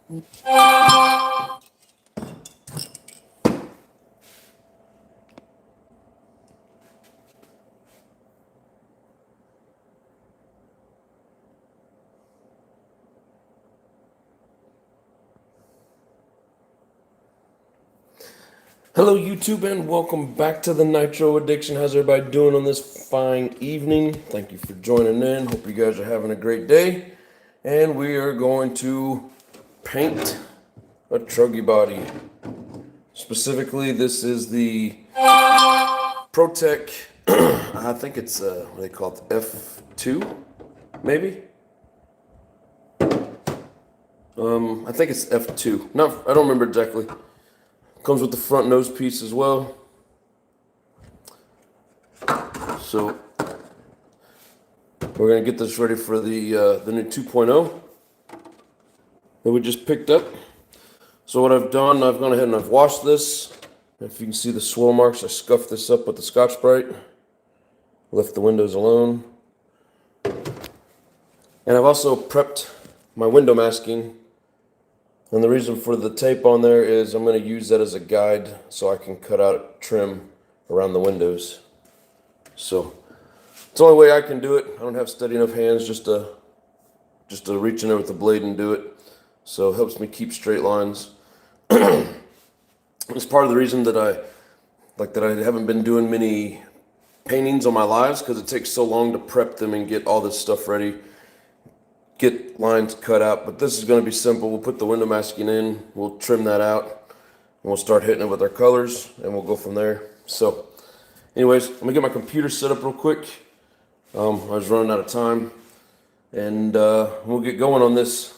Hello YouTube and welcome back to the Nitro Addiction. How's everybody doing on this fine evening? Thank you for joining in. Hope you guys are having a great day. And we are going to paint a Truggy body. Specifically, this is the ProTech, I think it's, what do they call it, F2, maybe? I think it's F2. No, I don't remember exactly. Comes with the front nose piece as well. So we're gonna get this ready for the new 2.0 that we just picked up. So what I've done, I've gone ahead and I've washed this. If you can see the swirl marks, I scuffed this up with the Scotch-Brite. Left the windows alone. And I've also prepped my window masking. And the reason for the tape on there is I'm going to use that as a guide so I can cut out trim around the windows. So it's the only way I can do it. I don't have steady enough hands just to reach in there with the blade and do it. So it helps me keep straight lines. It's part of the reason that I haven't been doing many paintings on my lives, because it takes so long to prep them and get all this stuff ready. Get lines cut out, but this is going to be simple. We'll put the window masking in, we'll trim that out, and we'll start hitting it with our colors, and we'll go from there. So anyways, I'm gonna get my computer set up real quick. I was running out of time, and we'll get going on this.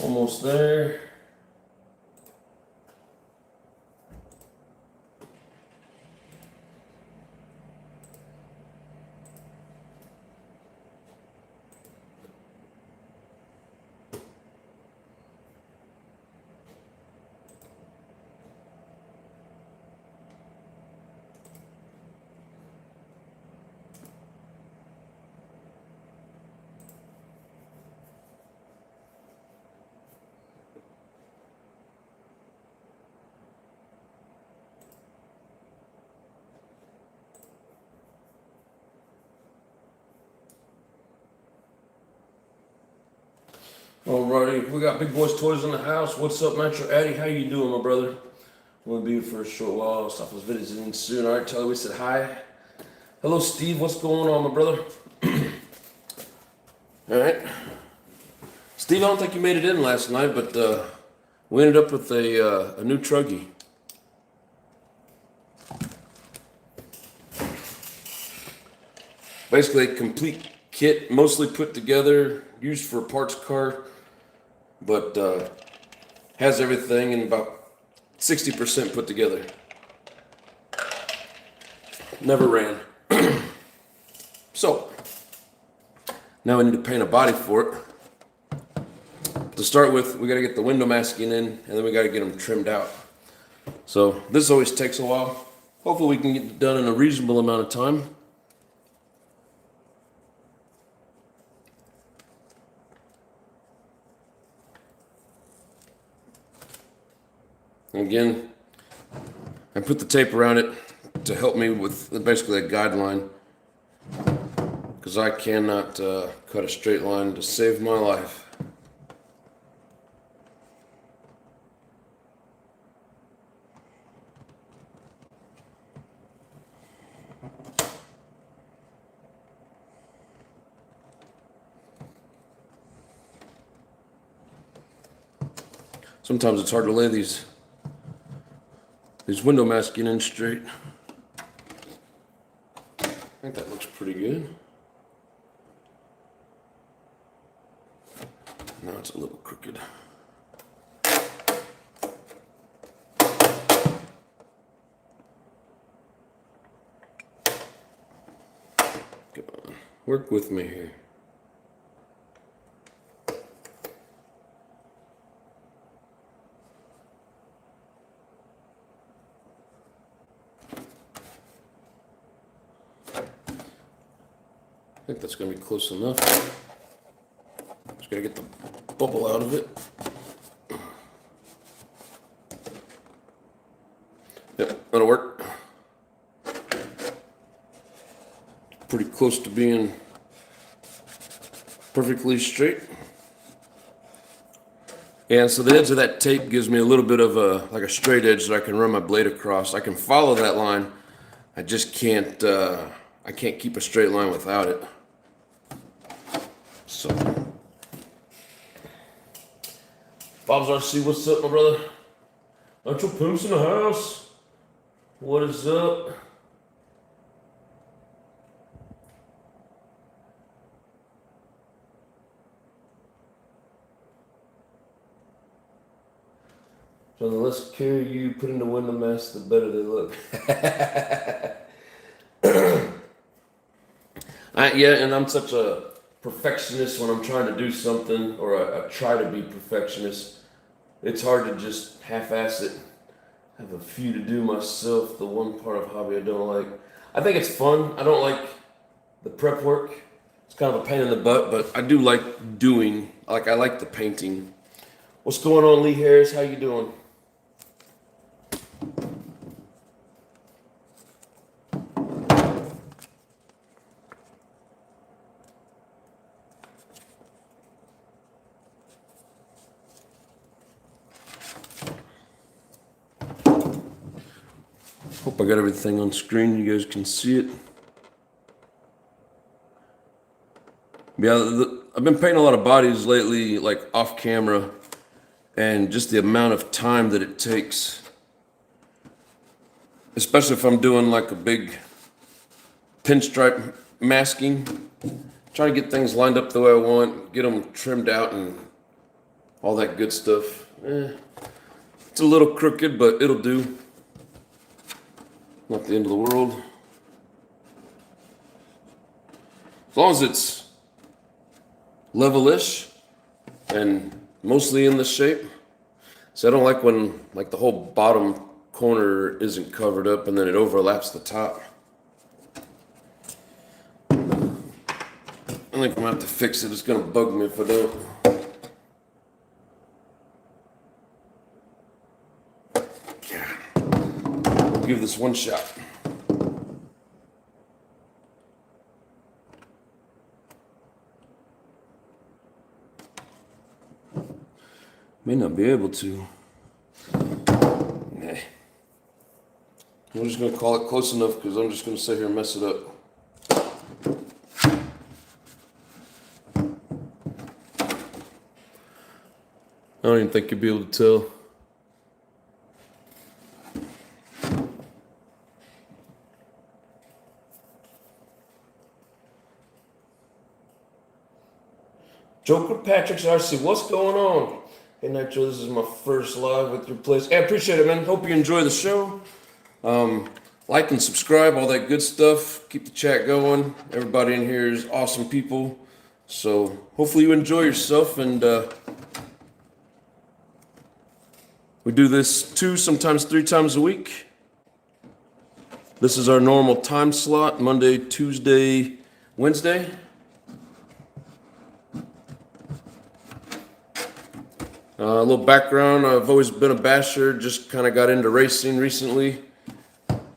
Almost there. Alrighty, we got Big Boys Toys in the house. What's up, Nitro Addy? How you doing, my brother? We'll be here for a short while. I'll stop those videos in soon. Alright, tell her we said hi. Hello, Steve. What's going on, my brother? Alright. Steve, I don't think you made it in last night, but we ended up with a new Truggy. Basically a complete kit, mostly put together, used for a parts car, but has everything in about 60% put together. Never ran. So now we need to paint a body for it. To start with, we got to get the window masking in, and then we got to get them trimmed out. So this always takes a while. Hopefully we can get it done in a reasonable amount of time. Again, I put the tape around it to help me with basically a guideline, because I cannot cut a straight line to save my life. Sometimes it's hard to lay these window masking in straight. I think that looks pretty good. Now it's a little crooked. Come on, work with me here. I think that's going to be close enough. Just got to get the bubble out of it. Yep, that'll work. Pretty close to being perfectly straight. Yeah, so the edge of that tape gives me a little bit of a, like a straight edge that I can run my blade across. I can follow that line. I just can't, I can't keep a straight line without it. So, Bob's RC, what's up, my brother? Nitro Pimps in the house. What is up? So the less care you put into window masks, the better they look. Yeah, and I'm such a perfectionist when I'm trying to do something, or I try to be perfectionist. It's hard to just half-ass it. I have a few to do myself. The one part of hobby I don't like. I think it's fun. I don't like the prep work. It's kind of a pain in the butt, but I do like doing, like I like the painting. What's going on, Lee Harris? How you doing? Hope I got everything on screen. You guys can see it. Yeah, I've been painting a lot of bodies lately, like off camera, and just the amount of time that it takes, especially if I'm doing like a big pinstripe masking, trying to get things lined up the way I want, get them trimmed out and all that good stuff. It's a little crooked, but it'll do. Not the end of the world. As long as it's level-ish and mostly in the shape. So I don't like when like the whole bottom corner isn't covered up and then it overlaps the top. I think I'm gonna have to fix it. It's gonna bug me if I don't. We'll give this one shot. May not be able to. Nah. I'm just gonna call it close enough because I'm just gonna sit here and mess it up. I don't even think you'll be able to tell. Joker Patrick's RC, what's going on? Hey Nitro, this is my first live with your place. Hey, I appreciate it, man. Hope you enjoy the show. Like and subscribe, all that good stuff. Keep the chat going. Everybody in here is awesome people. So hopefully you enjoy yourself, and we do this 2, sometimes 3 times a week. This is our normal time slot, Monday, Tuesday, Wednesday. A little background, I've always been a basher, just kind of got into racing recently.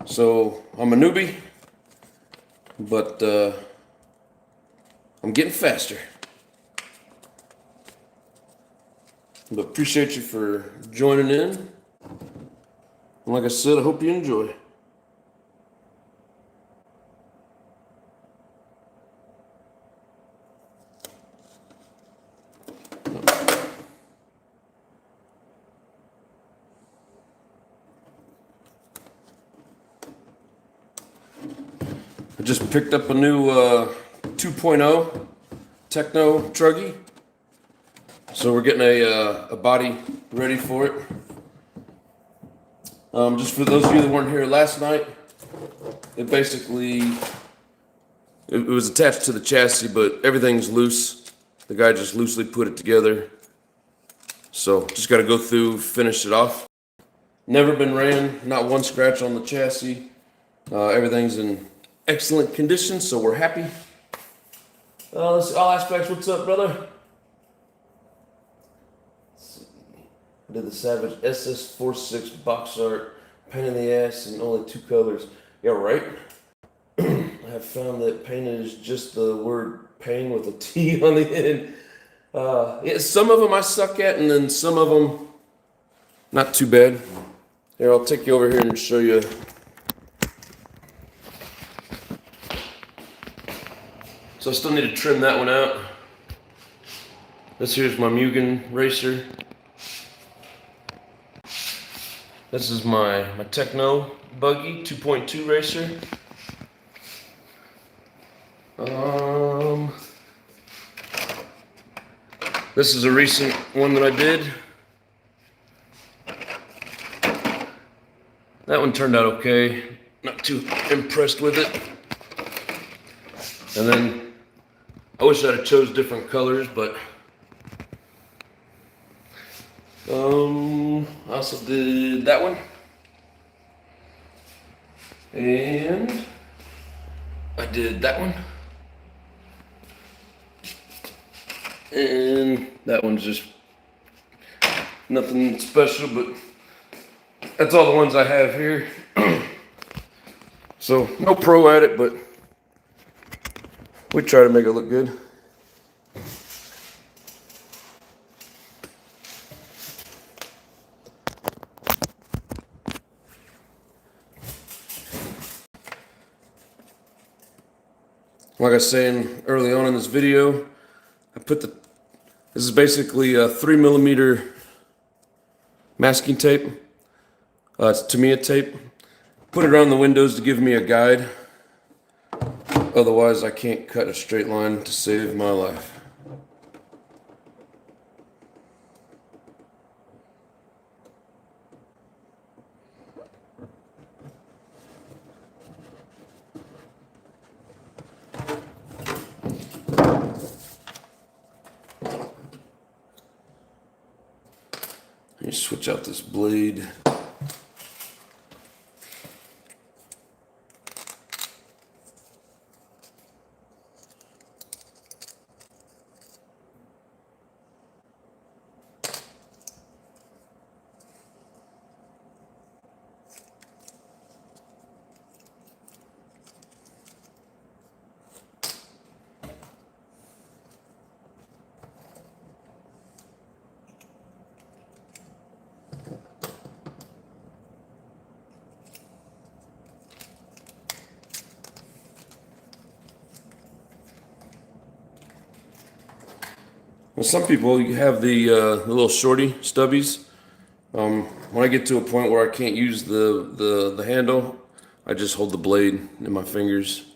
So I'm a newbie, but I'm getting faster. But appreciate you for joining in. And like I said, I hope you enjoy. I just picked up a new 2.0 Techno Truggy. So we're getting a body ready for it. Just for those of you that weren't here last night, it basically, it was attached to the chassis, but everything's loose. The guy just loosely put it together. So just got to go through, finish it off. Never been ran, not one scratch on the chassis. Everything's in excellent condition, so we're happy. Let's see, all aspects, what's up, brother? I did the Savage SS46 box art, pain in the ass, and only 2 colors. Yeah, right? I have found that painted is just the word pain with a T on the end. Yeah, some of them I suck at, and then some of them not too bad. Here, I'll take you over here and show you. So I still need to trim that one out. This here's my Mugen racer. This is my Techno buggy 2.2 racer. This is a recent one that I did. That one turned out okay. Not too impressed with it. And then I wish I'd have chose different colors, but I also did that one. And I did that one. And that one's just nothing special, but that's all the ones I have here. So no pro at it, but we try to make it look good. Like I was saying early on in this video, this is basically a 3mm masking tape. It's Tamiya tape. Put it around the windows to give me a guide. Otherwise, I can't cut a straight line to save my life. Let me switch out this blade. Well, some people have the little shorty stubbies. When I get to a point where I can't use the handle, I just hold the blade in my fingers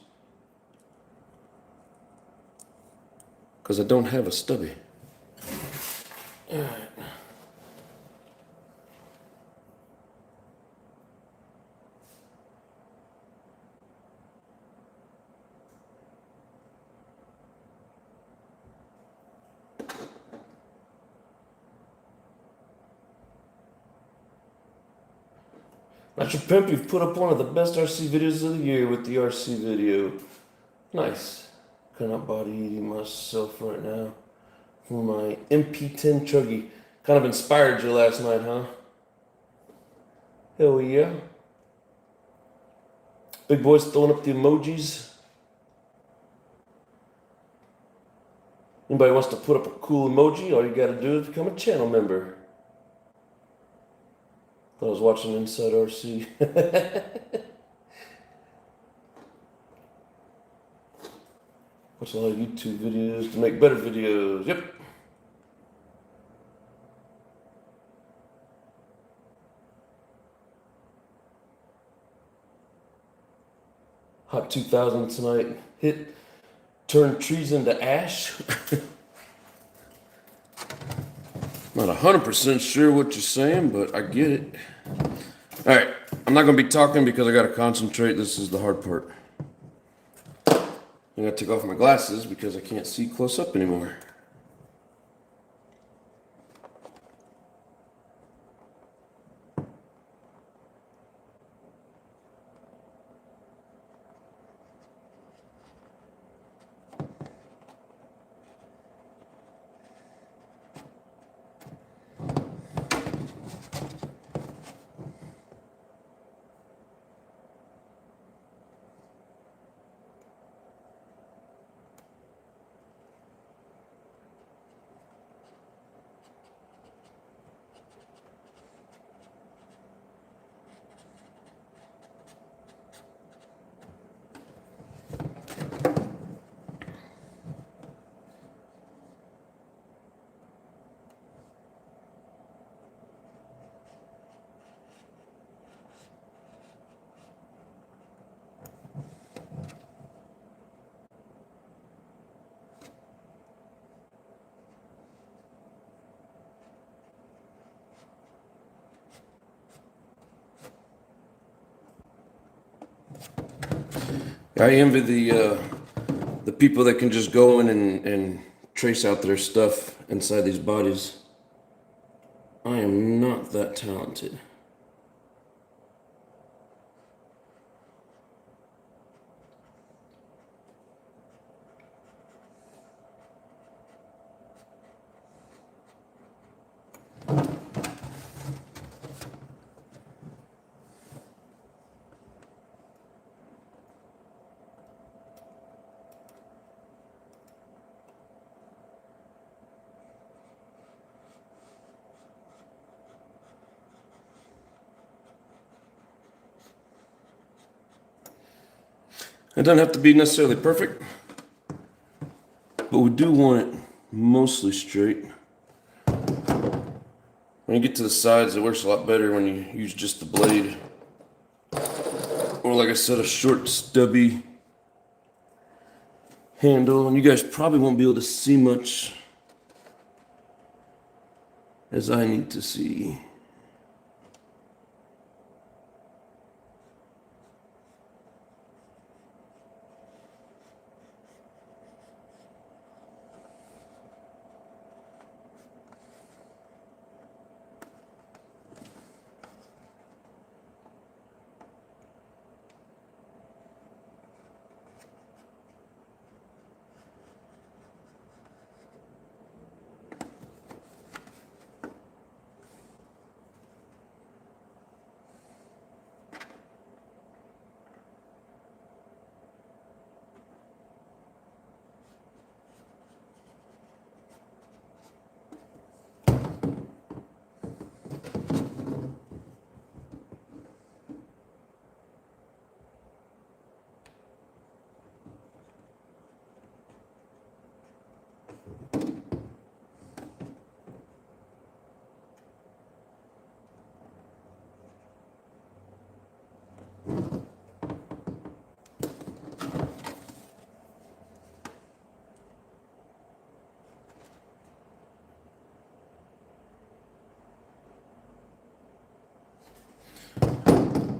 because I don't have a stubby. All right. Not your pimp, you've put up one of the best RC videos of the year with the RC video. Nice. Cannot body eating myself right now for my MP10 Truggy. Kind of inspired you last night, huh? Hell yeah. Big boys throwing up the emojis. Anybody wants to put up a cool emoji, all you gotta do is become a channel member. I was watching Inside RC. Watch a lot of YouTube videos to make better videos. Yep. Hot 2000 tonight. Turn trees into ash. Not 100% sure what you're saying, but I get it. All right, I'm not gonna be talking because I gotta concentrate. This is the hard part. I gotta take off my glasses because I can't see close up anymore. I envy the people that can just go in and trace out their stuff inside these bodies. I am not that talented. It doesn't have to be necessarily perfect, but we do want it mostly straight. When you get to the sides, it works a lot better when you use just the blade. Or like I said, a short, stubby handle. And you guys probably won't be able to see much as I need to see.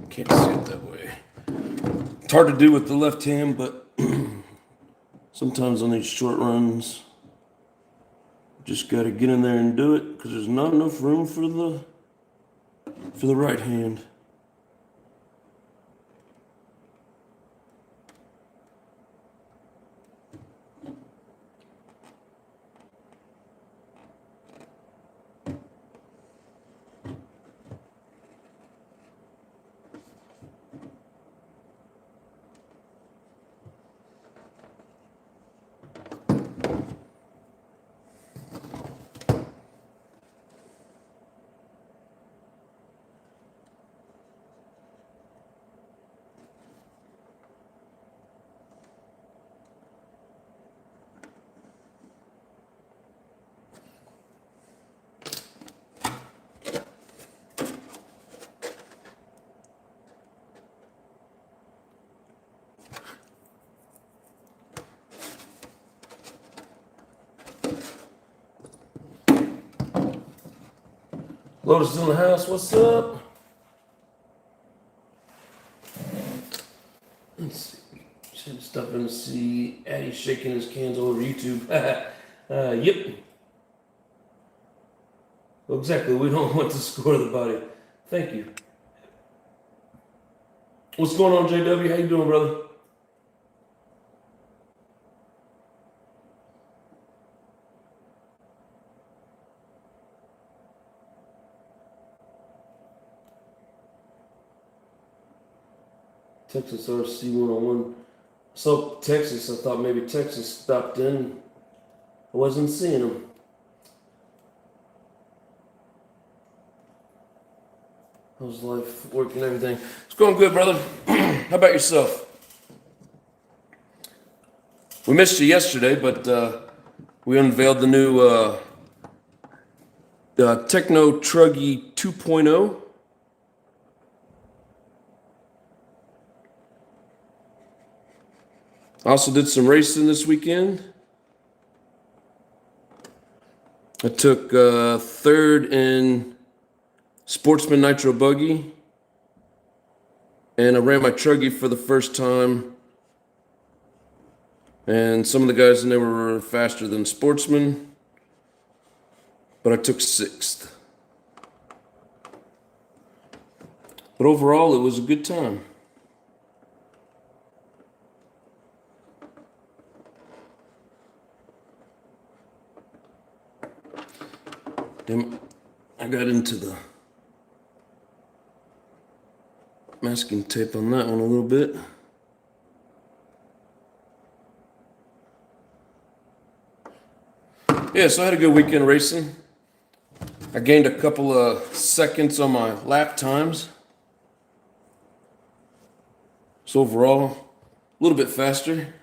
Can't see it that way. It's hard to do with the left hand, but sometimes on these short runs, just got to get in there and do it because there's not enough room for the right hand. Lotus is in the house. What's up? Let's see. Should stop in to see Addy shaking his cans all over YouTube. Yep. Well, exactly. We don't want to score the body. Thank you. What's going on, JW? How you doing, brother? Texas RC 101. So Texas, I thought maybe Texas stopped in. I wasn't seeing him. How's life, work, and everything? It's going good, brother. How about yourself? We missed you yesterday, but we unveiled the new Techno Truggy 2.0. I also did some racing this weekend. I took third in Sportsman Nitro Buggy, and I ran my Truggy for the first time. And some of the guys in there were faster than Sportsman, but I took sixth. But overall, it was a good time. Damn, I got into the masking tape on that one a little bit. Yeah, so I had a good weekend racing. I gained a couple of seconds on my lap times. So overall, a little bit faster.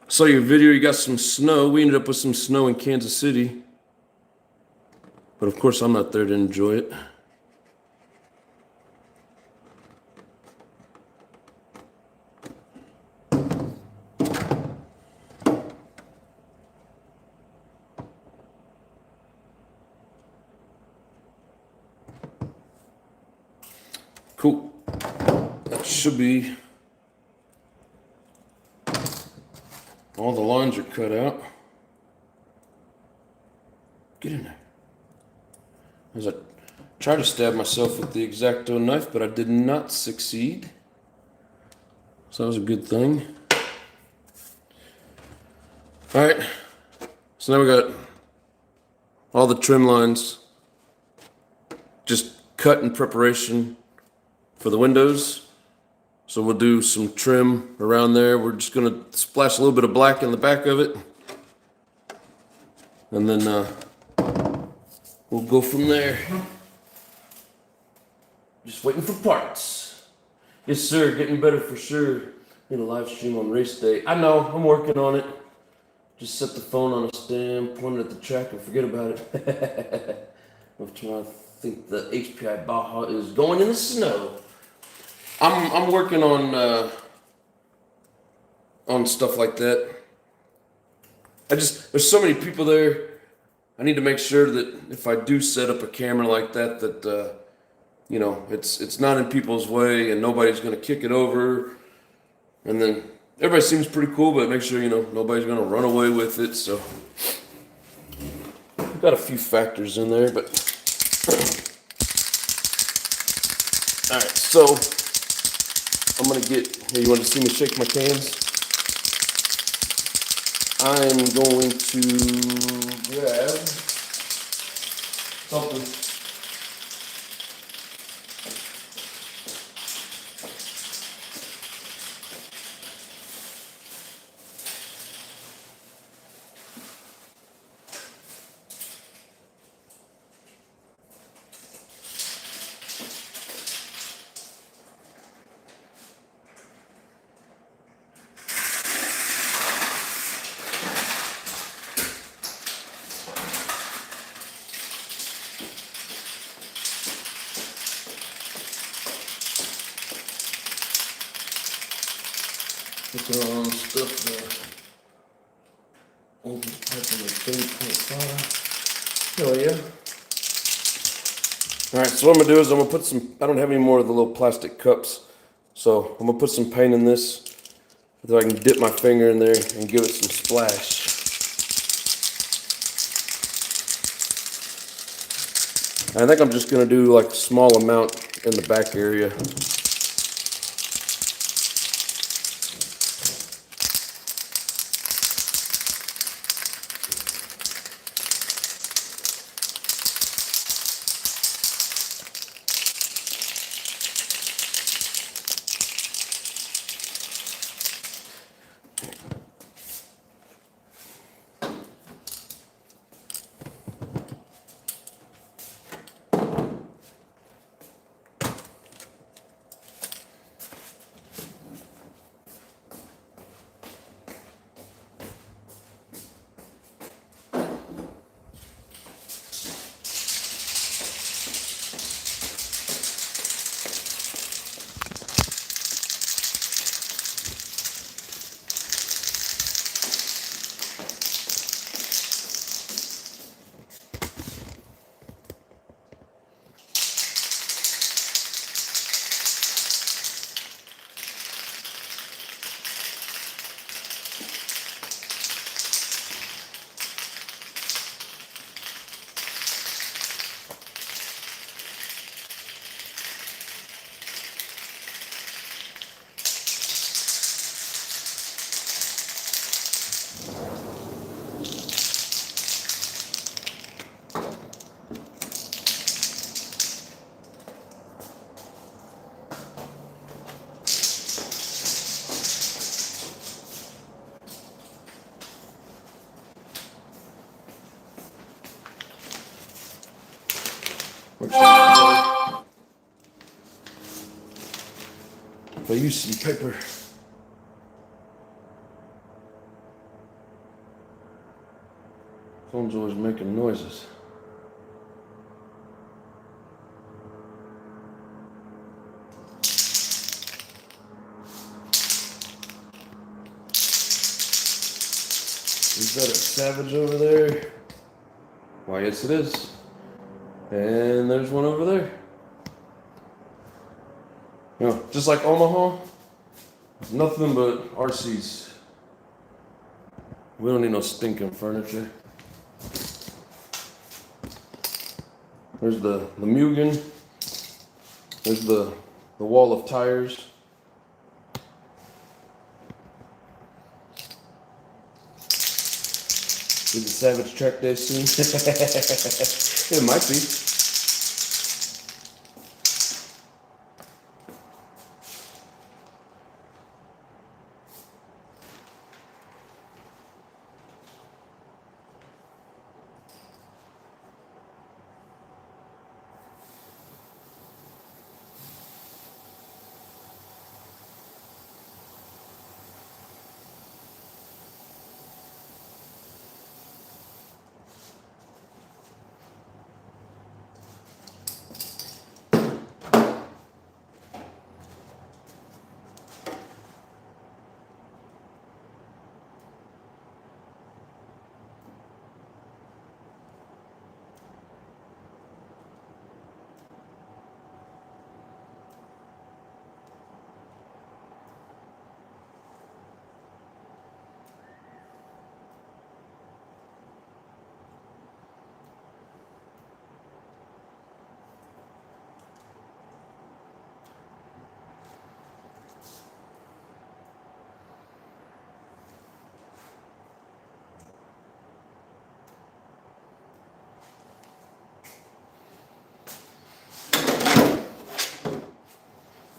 Saw your video, you got some snow. We ended up with some snow in Kansas City. But of course, I'm not there to enjoy it. Cool. That should be... all the lines are cut out. Get in there. As I tried to stab myself with the X-Acto knife, but I did not succeed. So that was a good thing. All right. So now we got all the trim lines just cut in preparation for the windows. So we'll do some trim around there. We're just gonna splash a little bit of black in the back of it. And then we'll go from there. Just waiting for parts. Yes, sir, getting better for sure. Need a live stream on race day. I know, I'm working on it. Just set the phone on a stand, point it at the track, and forget about it. I think the HPI Baja is going in the snow. I'm working on stuff like that. There's so many people there. I need to make sure that if I do set up a camera like that, that you know, it's not in people's way and nobody's gonna kick it over. And then everybody seems pretty cool, but make sure, you know, nobody's gonna run away with it. So I've got a few factors in there, but all right, so I'm gonna get, hey, you want to see me shake my cans? I'm going to grab something. Put on stuff the open pipe on the 30.5. Hell yeah. Alright, so what I'm gonna do is I'm gonna put some, I don't have any more of the little plastic cups, so I'm gonna put some paint in this so I can dip my finger in there and give it some splash. I think I'm just gonna do like a small amount in the back area. If I use some paper. Phone's always making noises. Is that a Savage over there? Why, yes it is. And there's one over there. You know, just like Omaha, nothing but RCs. We don't need no stinking furniture. There's the Mugen. There's the wall of tires. Is the Savage track day soon? It might be.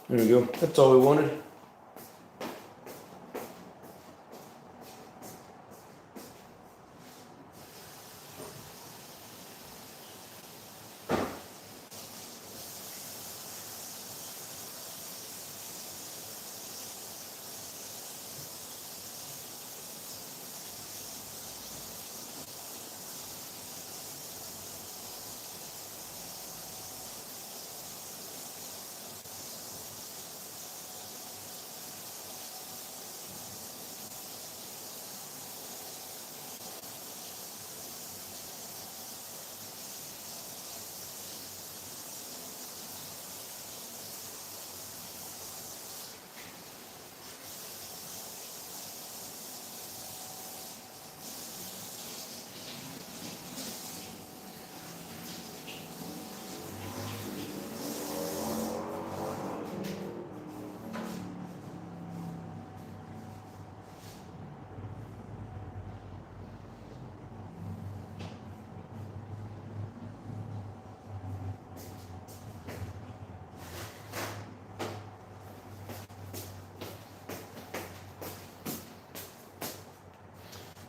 There we go. That's all we wanted.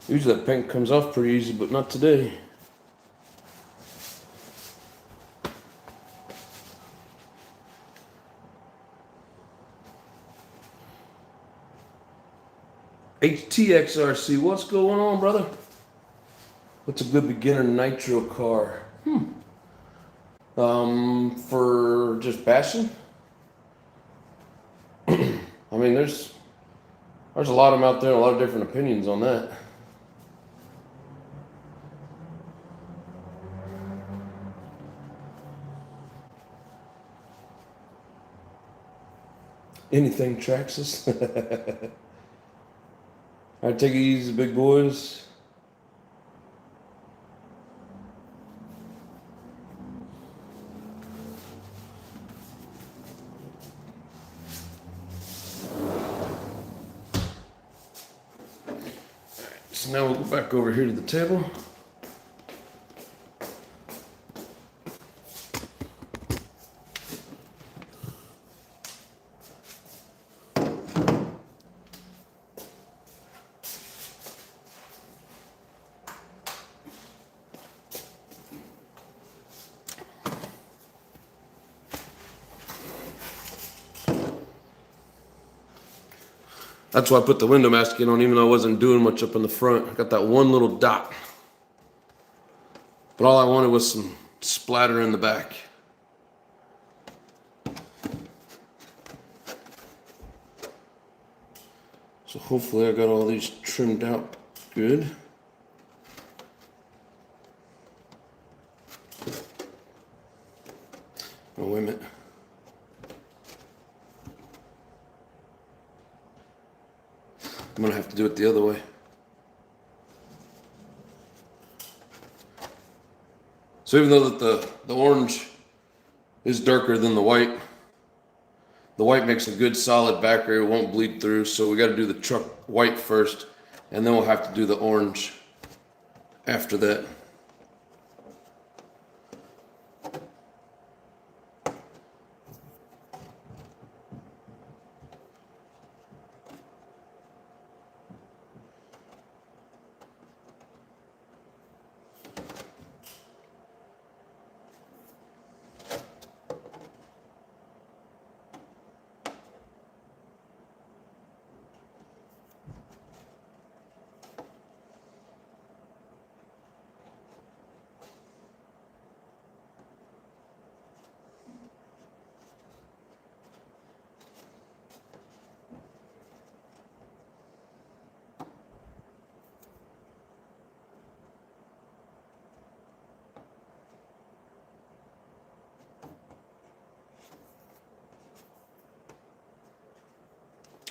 Usually that paint comes off pretty easy, but not today. HTXRC, what's going on, brother? What's a good beginner nitro car? For just bashing? I mean, there's a lot of them out there, a lot of different opinions on that. Anything Traxxas. All right, take it easy, big boys. So now we'll go back over here to the table. That's why I put the window masking on, even though I wasn't doing much up in the front. I got that one little dot. But all I wanted was some splatter in the back. So hopefully I got all these trimmed out good. Oh, wait a minute. I'm gonna have to do it the other way. So even though that the orange is darker than the white makes a good solid back area, it won't bleed through. So we gotta do the truck white first, and then we'll have to do the orange after that.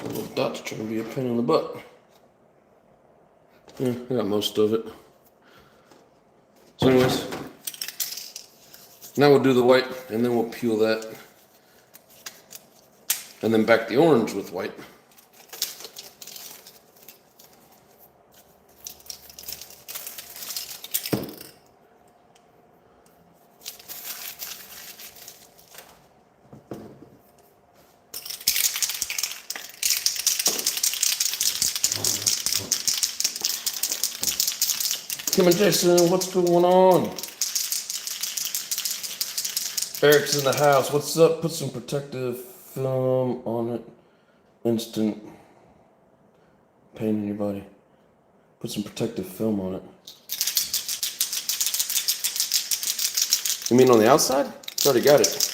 Little dot's trying to be a pain in the butt. Yeah, I got most of it. So anyways, now we'll do the white, and then we'll peel that. And then back the orange with white. Kim and Jason, what's going on? Eric's in the house. What's up? Put some protective film on it. Instant pain in your body. Put some protective film on it. You mean on the outside? It's already got it.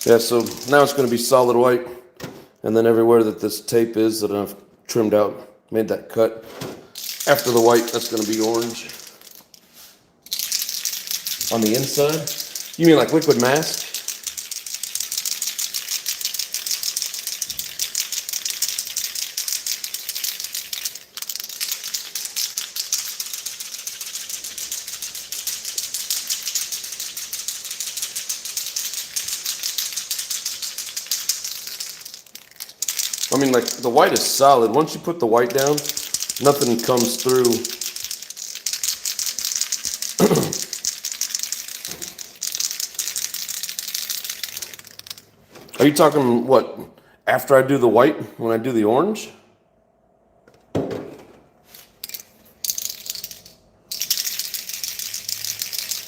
Yeah, so now it's going to be solid white, and then everywhere that this tape is that I've trimmed out, made that cut. After the white, that's going to be orange. On the inside? You mean like liquid mask? I mean, like, the white is solid. Once you put the white down, nothing comes through. Are you talking, what, after I do the white, when I do the orange?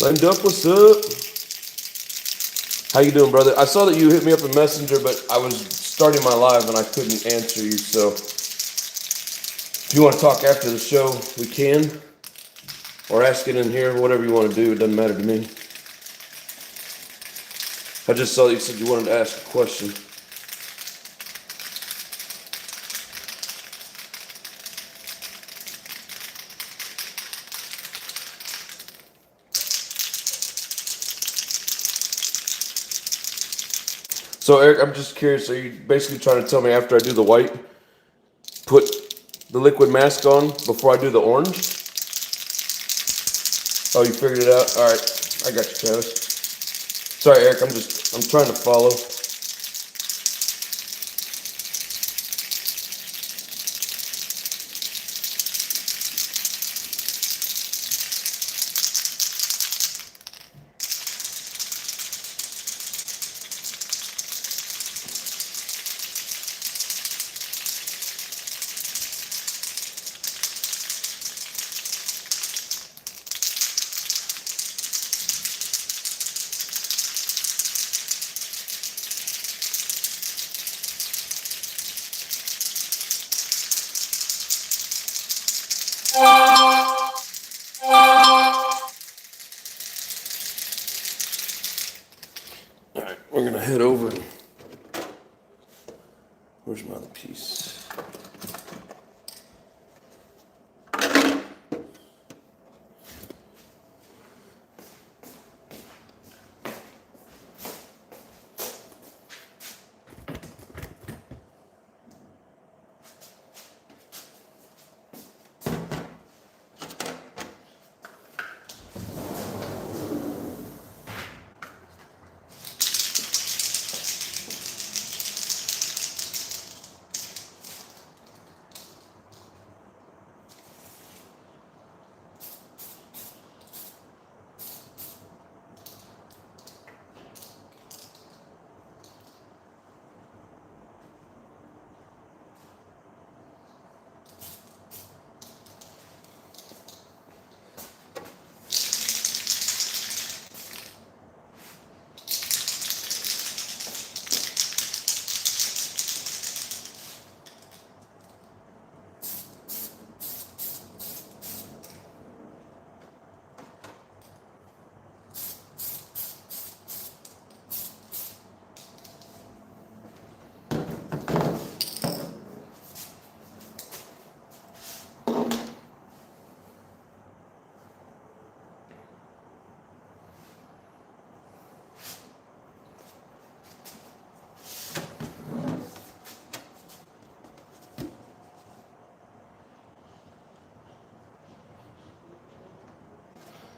Lined up, what's up? How you doing, brother? I saw that you hit me up in Messenger, but I was starting my live and I couldn't answer you, so if you want to talk after the show, we can. Or ask it in here, whatever you want to do, it doesn't matter to me. I just saw that you said you wanted to ask a question. So Eric, I'm just curious, are you basically trying to tell me after I do the white, put the liquid mask on before I do the orange? Oh, you figured it out? All right, I got you, Travis. Sorry, Eric, I'm trying to follow. All right, we're gonna head over. Where's my other piece?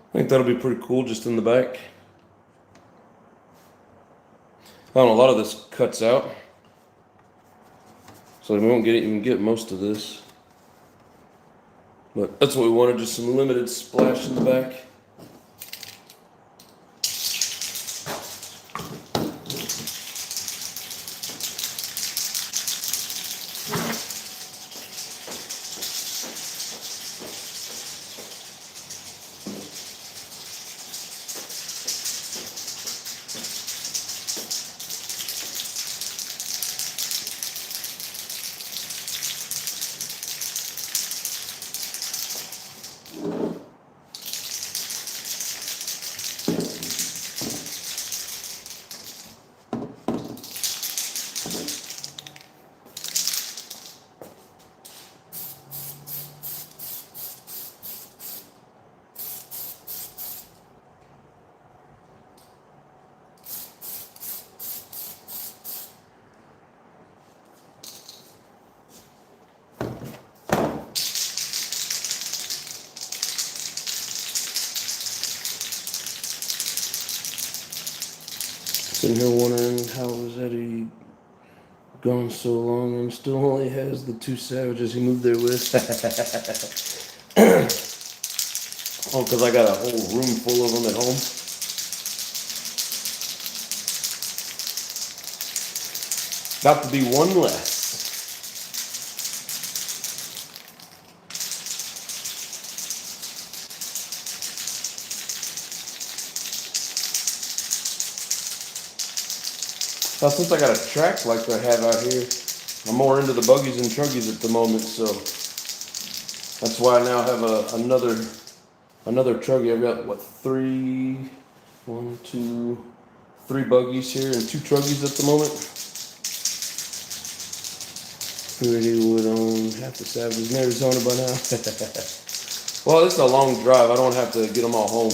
I think that'll be pretty cool just in the back. I don't know, a lot of this cuts out, so we won't even get most of this. But that's what we wanted, just some limited splash in the back. Sitting here wondering how was Eddie gone so long and still only has the 2 Savages he moved there with. Oh, because I got a whole room full of them at home. About to be one less. Now, since I got a track like I have out here, I'm more into the buggies and truggies at the moment, so that's why I now have another truggy. I've got, what, 3 buggies here and 2 truggies at the moment. Pretty would own half the Savages in Arizona by now. Well, this is a long drive. I don't have to get them all home.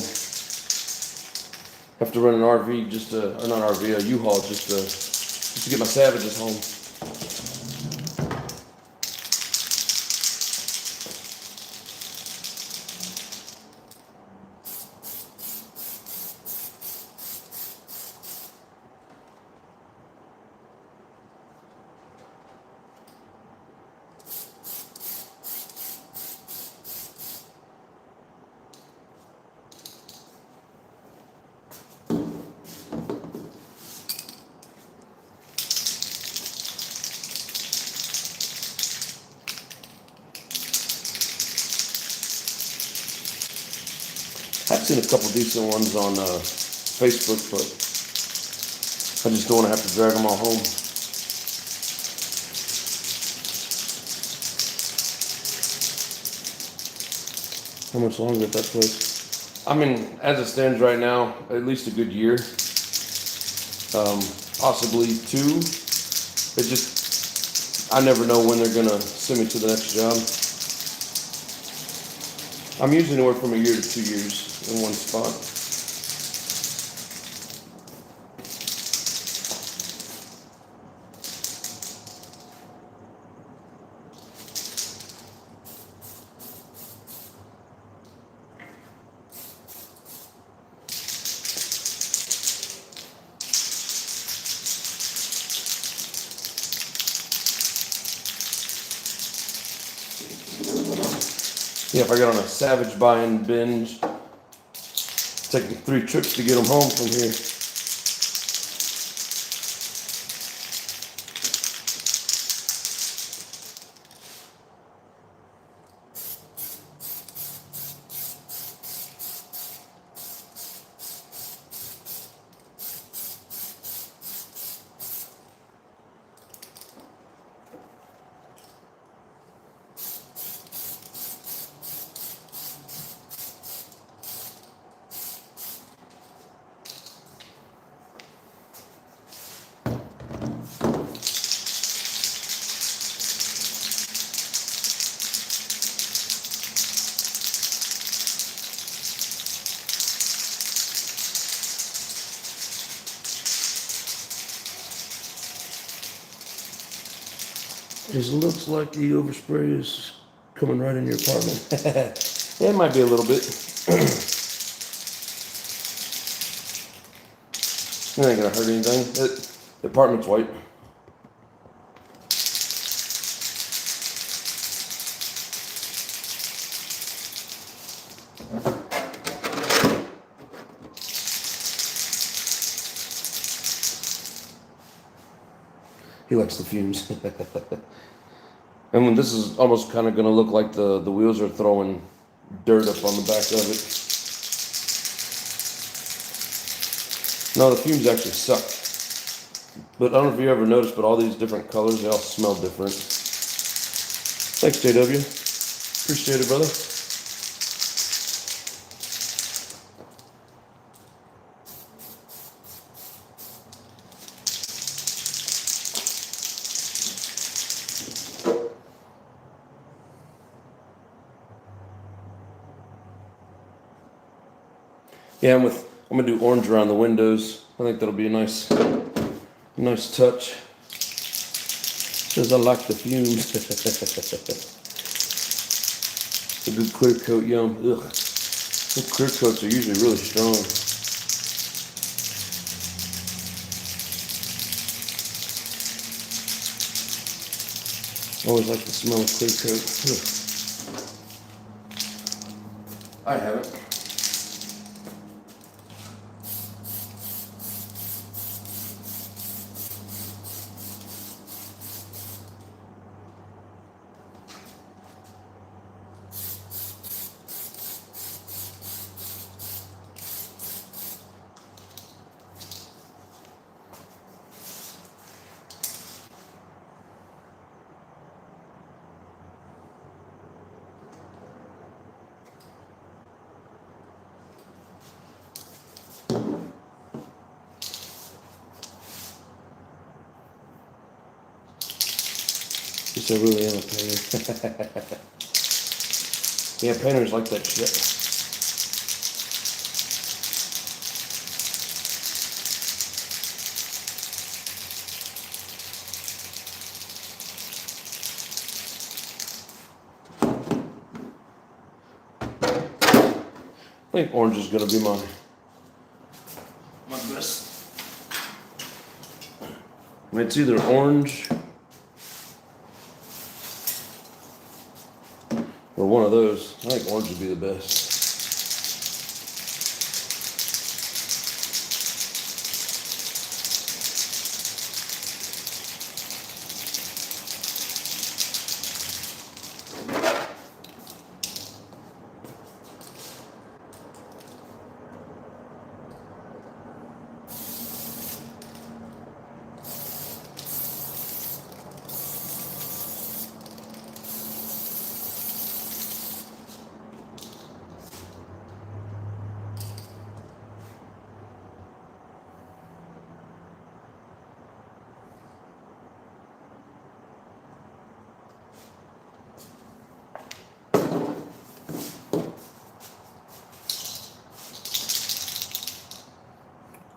Have to run an RV or not RV, a U-Haul just to get my Savages home. I've seen a couple decent ones on Facebook, but I just don't want to have to drag them all home. How much longer at that place? I mean, as it stands right now, at least a good year. Possibly 2. It just, I never know when they're gonna send me to the next job. I'm usually anywhere from a year to 2 years in one spot. Yeah, if I got on a Savage buying binge, take me 3 trips to get them home from here. It looks like the overspray is coming right in your apartment. Yeah, it might be a little bit. It ain't gonna hurt anything. The apartment's white. He likes the fumes. And when this is almost kind of going to look like the wheels are throwing dirt up on the back of it. No, the fumes actually suck. But I don't know if you ever noticed, but all these different colors, they all smell different. Thanks, JW. Appreciate it, brother. Yeah, I'm gonna do orange around the windows. I think that'll be a nice touch. Because I like the fumes. A good clear coat, yum. Ugh. The clear coats are usually really strong. I always like the smell of clear coat. I haven't. Guess I really am a painter. Yeah, painters like that shit. I think orange is gonna be my best. I mean, it's either orange or one of those. I think orange would be the best.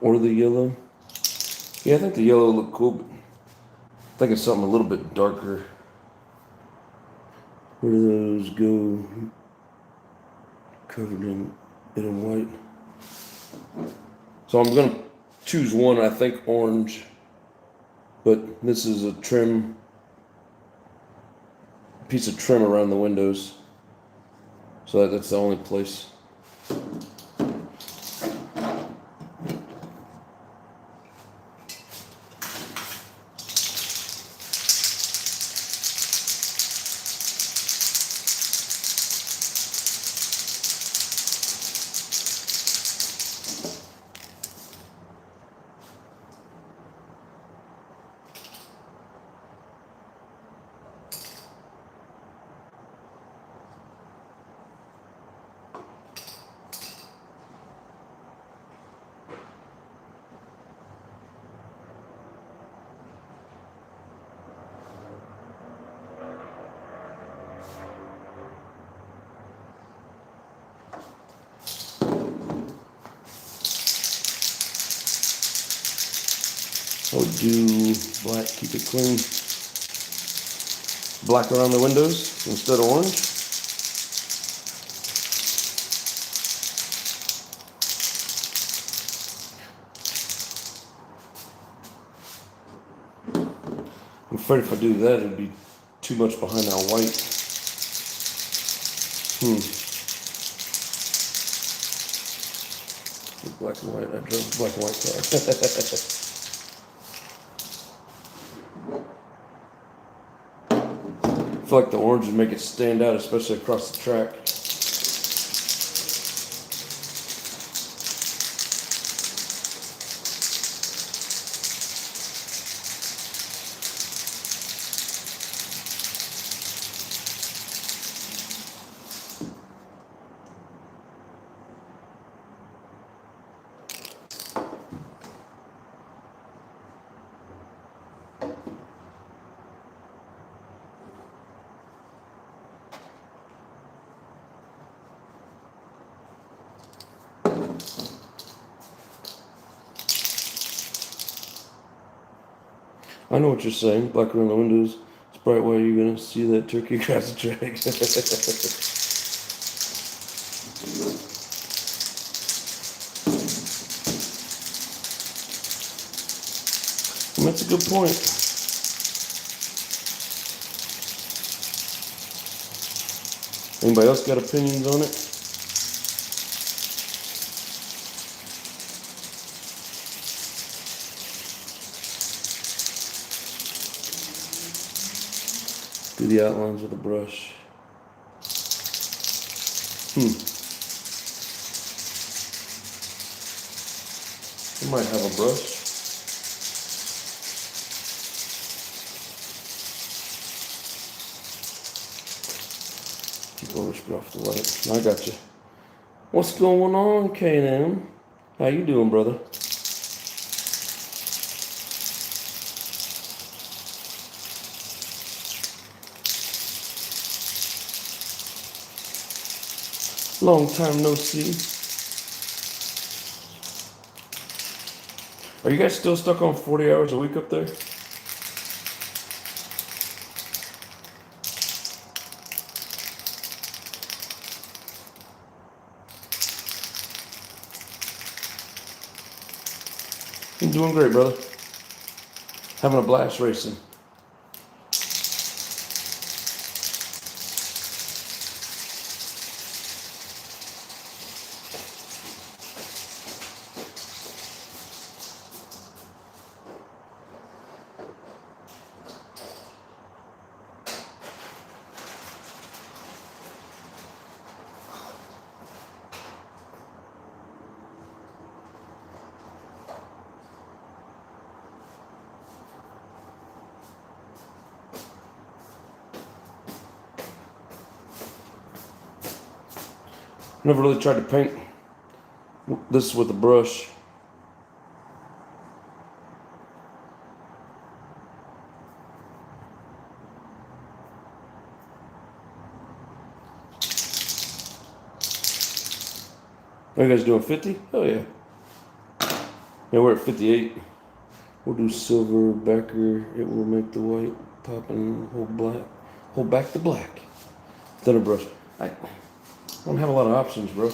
Or the yellow. Yeah, I think the yellow look cool, but I think it's something a little bit darker. Where do those go? Covered in white. So I'm gonna choose one, I think orange, but this is a piece of trim around the windows. So that's the only place. I would do black, keep it clean. Black around the windows instead of orange. I'm afraid if I do that, it'd be too much behind that white. Black and white. I drove a black and white car. I feel like the orange would make it stand out, especially across the track. I know what you're saying. Black around the windows. It's bright white. You're gonna see that turkey across the track. That's a good point. Anybody else got opinions on it? Do the outlines with a brush. I might have a brush. Keep over off the light. I got you. What's going on, K&M? How you doing, brother? Long time no see. Are you guys still stuck on 40 hours a week up there? I'm doing great, brother. Having a blast racing. Never really tried to paint this with a brush. Are you guys doing 50? Oh yeah. Yeah, we're at 58. We'll do silver backer. It will make the white pop and hold back the black. Thinner brush. I don't have a lot of options, bro.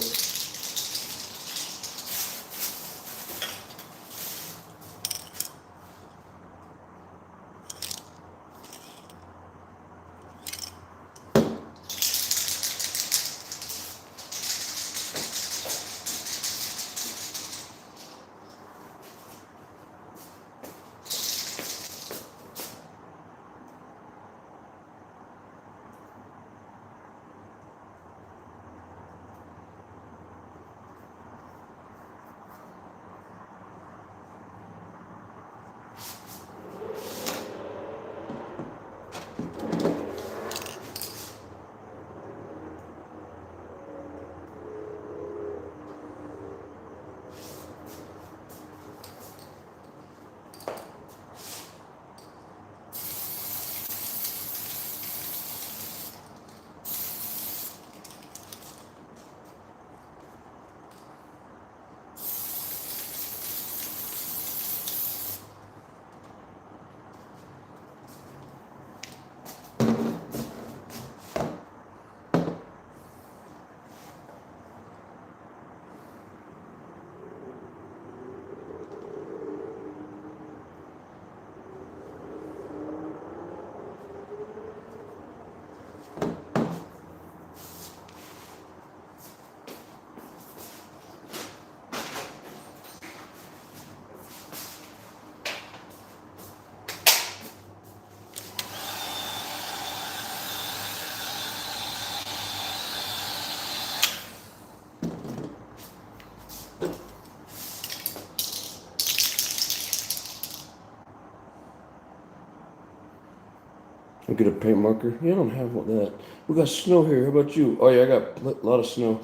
I'll get a paint marker. Yeah, I don't have all that. We got snow here. How about you? Oh yeah, I got a lot of snow.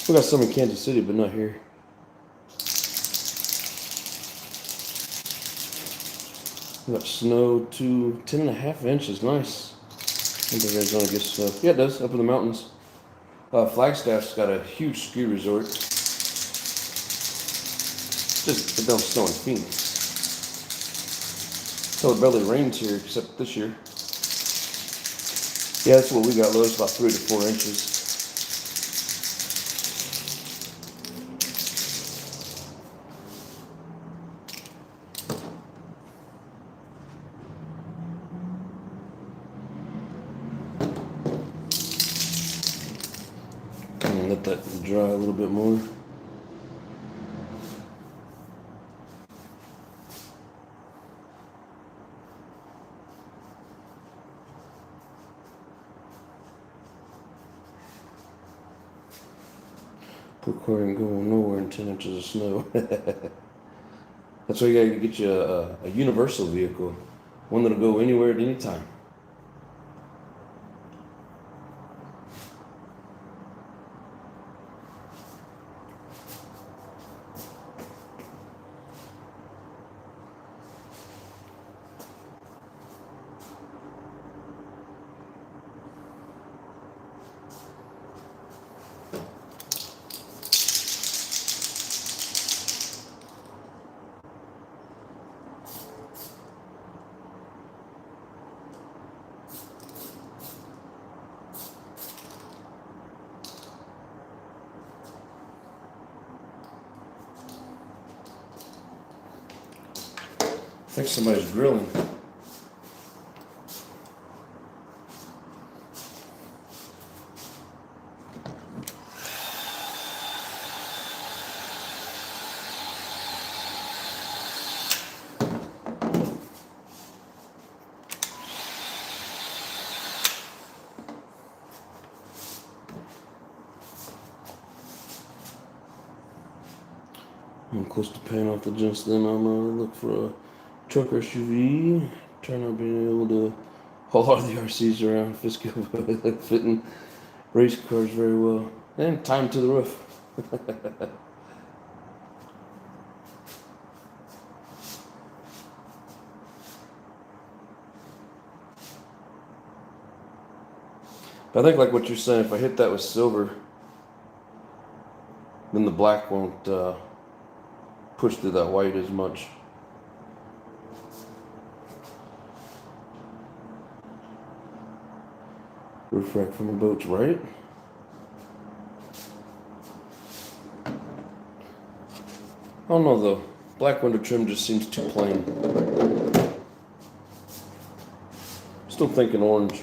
We got some in Kansas City, but not here. We got snow to 10.5 inches. Nice. I think Arizona gets snow. Yeah, it does. Up in the mountains. Flagstaff's got a huge ski resort. Just it don't snow in Phoenix. So it barely rains here, except this year. Yeah, that's what we got, Lois. About 3 to 4 inches. and let that dry a little bit more. Poor car ain't going nowhere in 10 inches of snow. That's why you gotta get you a universal vehicle, one that'll go anywhere at any time. I think somebody's grilling. I'm close to paying off the gents, then I'm gonna look for a truck or SUV. Turn out being able to haul all the RCs around Fiscal, fitting race cars very well. And time to the roof. I think like what you're saying, if I hit that with silver, then the black won't push through that white as much. Roof rack from the boats, right? I don't know though. Black window trim just seems too plain. Still thinking orange.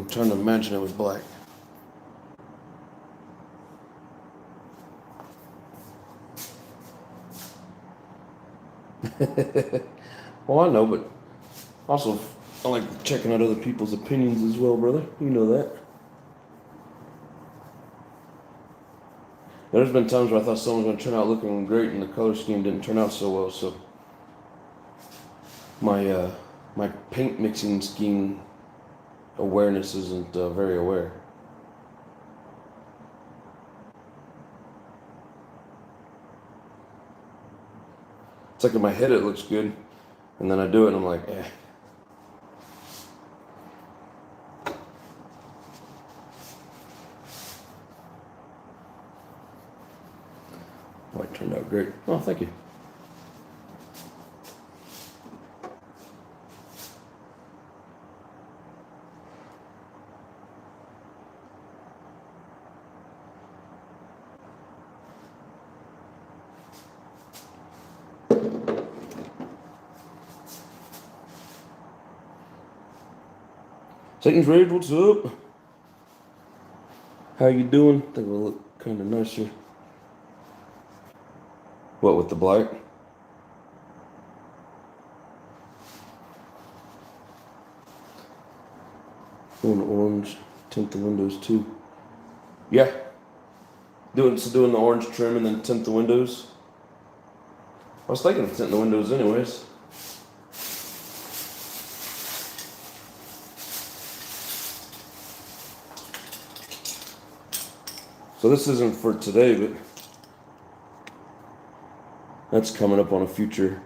Trying to imagine it was black. Well, I know, but also I like checking out other people's opinions as well, brother. You know that. There's been times where I thought someone was going to turn out looking great and the color scheme didn't turn out so well, so my paint mixing scheme awareness isn't very aware. It's like in my head it looks good, and then I do it and I'm like, eh. White turned out great. Oh, thank you. Satan's Rage, what's up? How you doing? I think we'll look kind of nicer. What, with the black? Going orange, tint the windows too. Yeah. Doing the orange trim and then tint the windows. I was thinking of tinting the windows anyways. So this isn't for today, but that's coming up on a future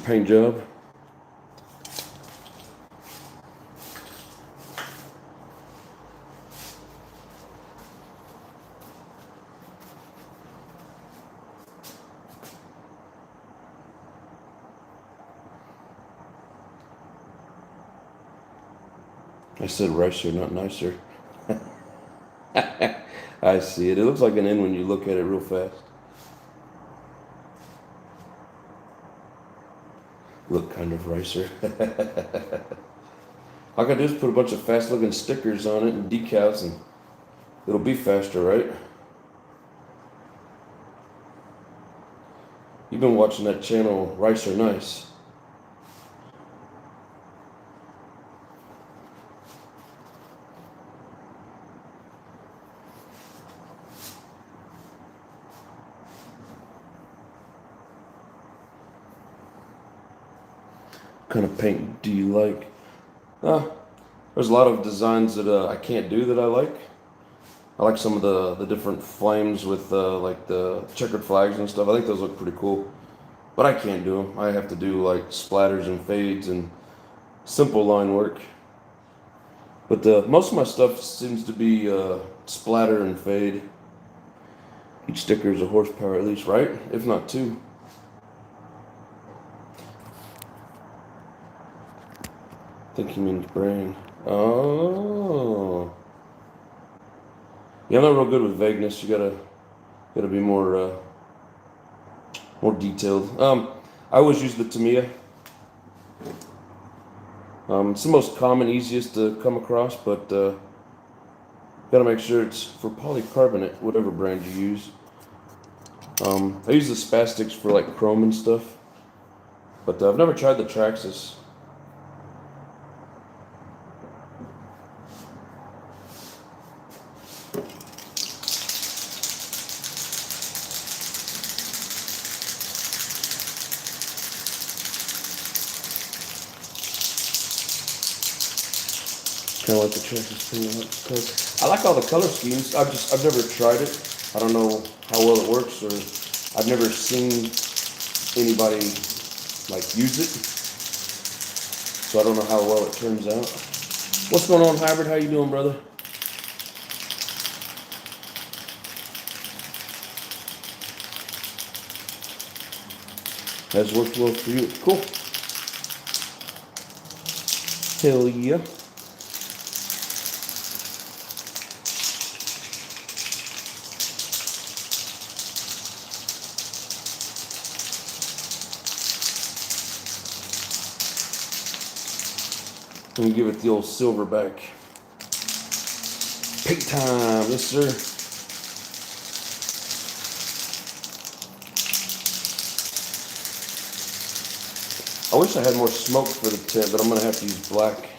paint job. I said ricer, not nicer. I see it. It looks like an N when you look at it real fast. Look kind of ricer. All I gotta do is put a bunch of fast looking stickers on it and decals and it'll be faster, right? You've been watching that channel, Rice or Nice. What kind of paint do you like? There's a lot of designs that I can't do that I like. I like some of the different flames with like the checkered flags and stuff. I think those look pretty cool. But I can't do them. I have to do like splatters and fades and simple line work. But most of my stuff seems to be splatter and fade. Each sticker is a horsepower at least, right? If not two. I think he means brain. Oh. Yeah, I'm not real good with vagueness. You gotta be more detailed. I always use the Tamiya. It's the most common, easiest to come across, but gotta make sure it's for polycarbonate, whatever brand you use. I use the Spastics for like chrome and stuff, but I've never tried the Traxxas. Kind of like the Traxxas thing. I like all the color schemes. I've never tried it. I don't know how well it works, or I've never seen anybody like use it, so I don't know how well it turns out. What's going on, Hybrid? How you doing, brother? Has worked well for you. Cool. Hell yeah. Let me give it the old silver back. Paint time, yes sir. I wish I had more smoke for the tip, but I'm gonna have to use black.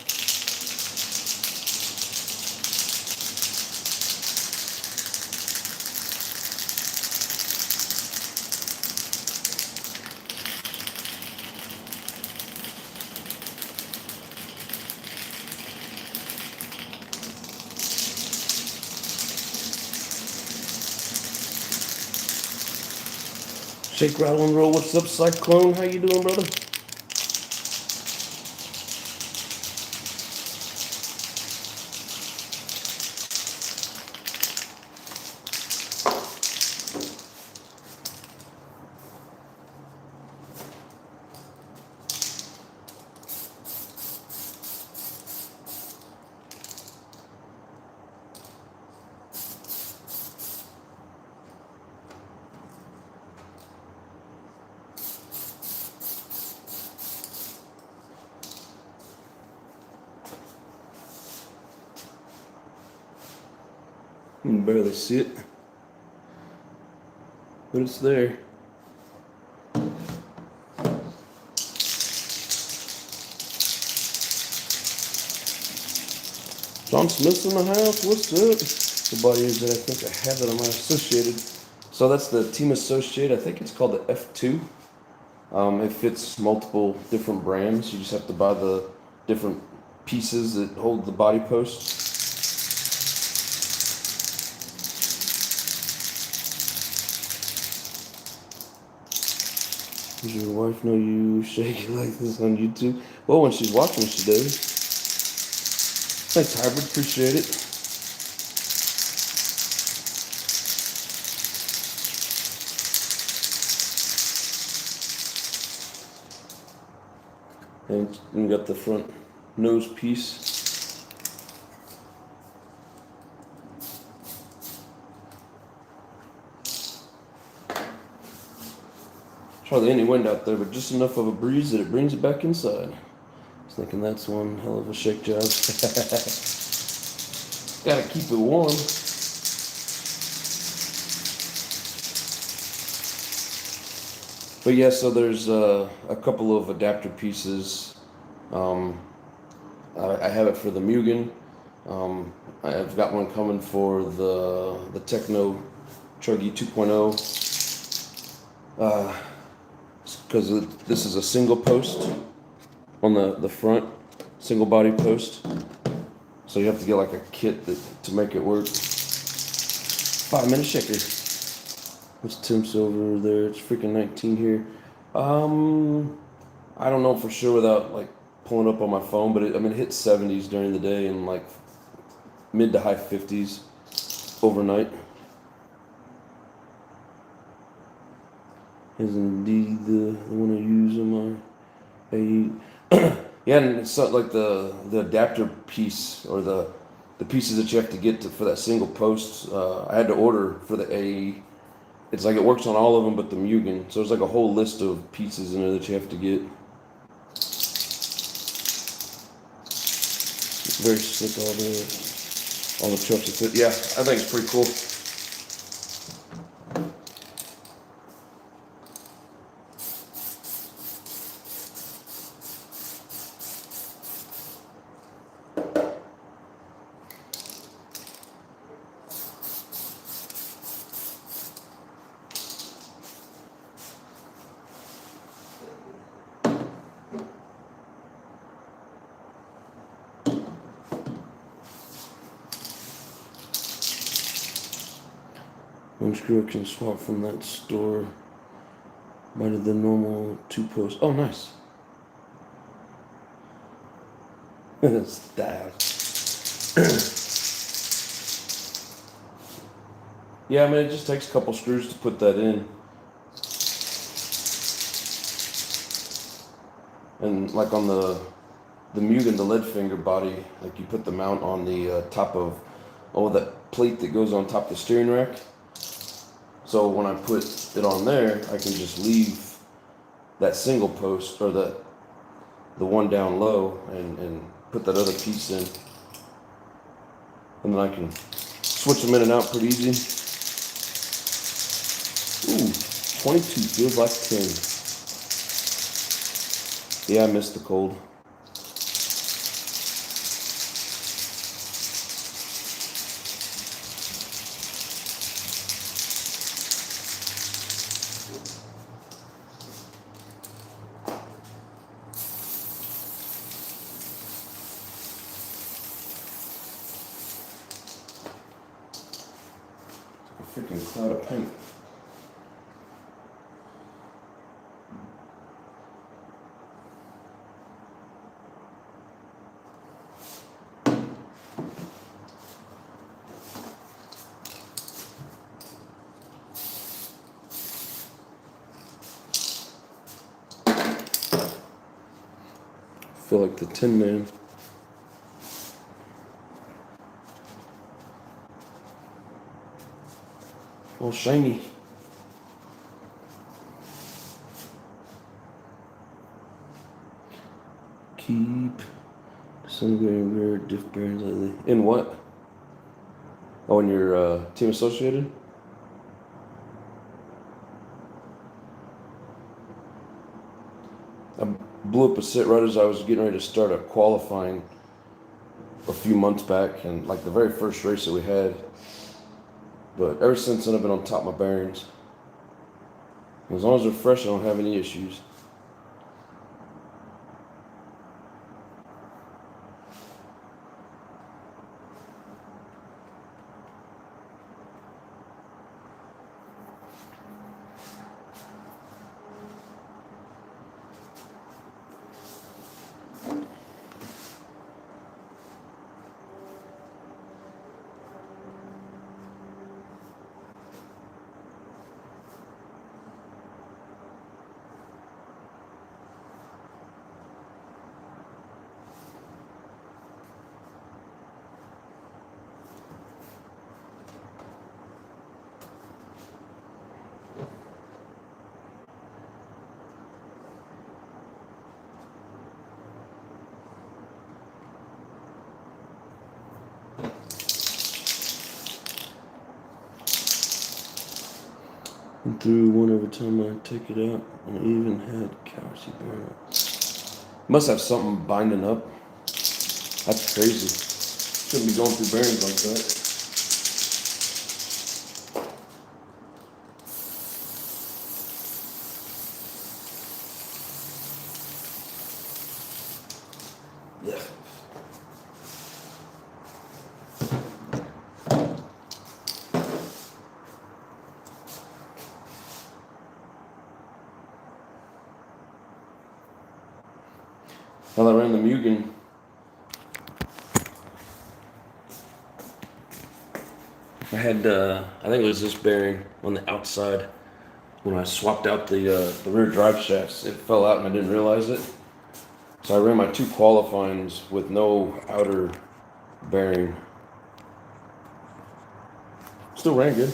Shake, rattle, and roll. What's up, Cyclone? How you doing, brother? You can barely see it, but it's there. John Smith's in the house. What's up? The body is that I think I have it on my Associated. So that's the Team Associate. I think it's called the F2. It fits multiple different brands. You just have to buy the different pieces that hold the body posts. Does your wife know you shake it like this on YouTube? Well, when she's watching, she does. Thanks, Hybrid. Appreciate it. And we got the front nose piece. There's hardly any wind out there, but just enough of a breeze that it brings it back inside. I was thinking that's one hell of a shake job. Gotta keep it warm. But yeah, so there's a couple of adapter pieces. I have it for the Mugen. I've got one coming for the Techno Truggy 2.0. Because this is a single post on the front, single body post. So you have to get like a kit to make it work. 5-minute shaker. What's temps over there? It's freaking 19 here. I don't know for sure without like pulling up on my phone, but it hit 70s during the day and like mid to high 50s overnight. Is indeed the one I use on my A. Yeah, and it's not like the adapter piece or the pieces that you have to get for that single post. I had to order for the A. It's like it works on all of them but the Mugen. So there's like a whole list of pieces in there that you have to get. Very slick, all the trucks that fit. Yeah, I think it's pretty cool. One screw I can swap from that store. Might have the normal 2-post. Oh, nice. Style. Yeah, it just takes a couple screws to put that in. And like on the Mugen, the lead finger body, like you put the mount on the top of that plate that goes on top of the steering rack. So when I put it on there, I can just leave that single post or the one down low and put that other piece in. And then I can switch them in and out pretty easy. Ooh, 22 feels like 10. Yeah, I missed the cold. A freaking cloud of paint. I feel like the Tin Man. All shiny. Keep disintegrating rare diff bearings lately. In what? Oh, in your team associated? I blew up a sit right as I was getting ready to start a qualifying a few months back, and like the very first race that we had. But ever since then, I've been on top of my bearings. As long as they're fresh, I don't have any issues. and through one every time I take it out, and I even had cavity bearing. Must have something binding up. That's crazy. Shouldn't be going through bearings like that. Yeah. Well, I ran the Mugen. I had, I think it was this bearing on the outside. When I swapped out the rear drive shafts, it fell out and I didn't realize it. So I ran my 2 qualifyings with no outer bearing. Still ran good.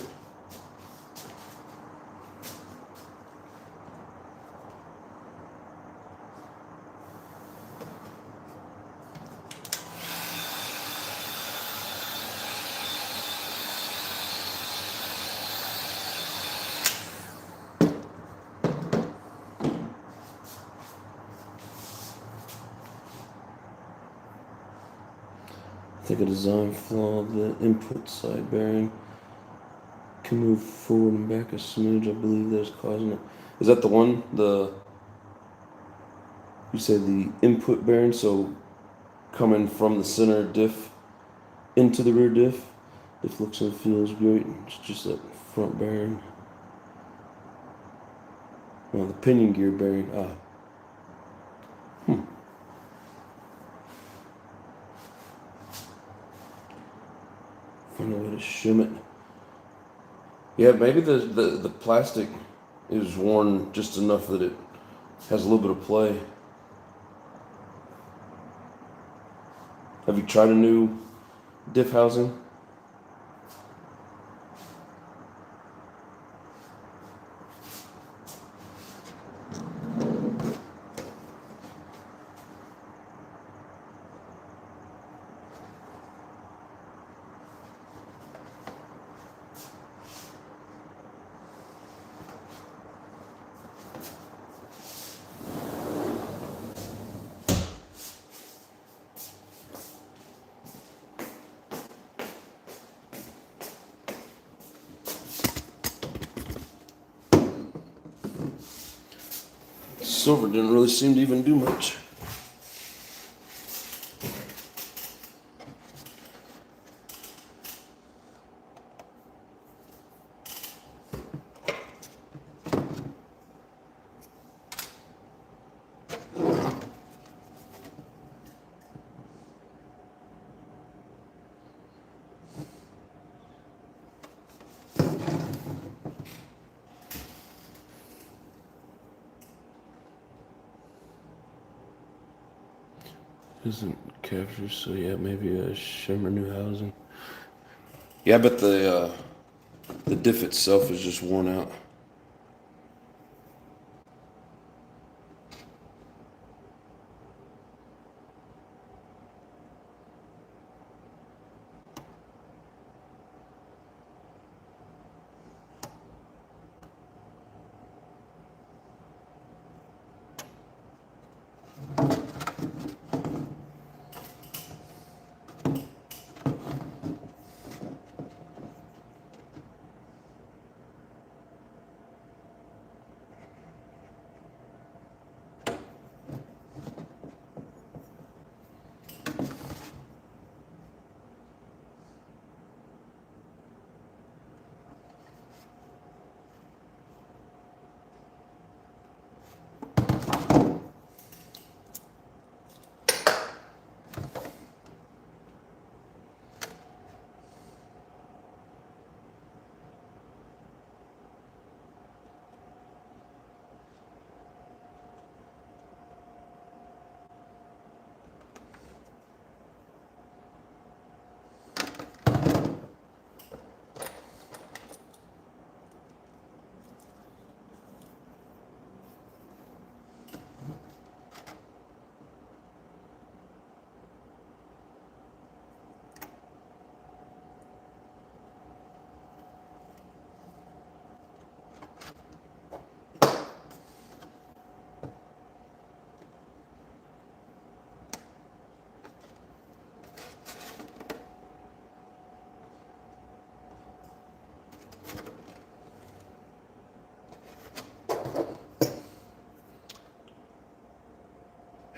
I think a design flaw, the input side bearing can move forward and back a smidge. I believe that's causing it. Is that the one? You say the input bearing, so coming from the center diff into the rear diff. Diff looks and feels great. It's just that front bearing. Well, the pinion gear bearing. Find a way to shim it. Yeah, maybe the plastic is worn just enough that it has a little bit of play. Have you tried a new diff housing? Silver didn't really seem to even do much. Isn't capture, so yeah, maybe a shimmer new housing. Yeah, but the diff itself is just worn out.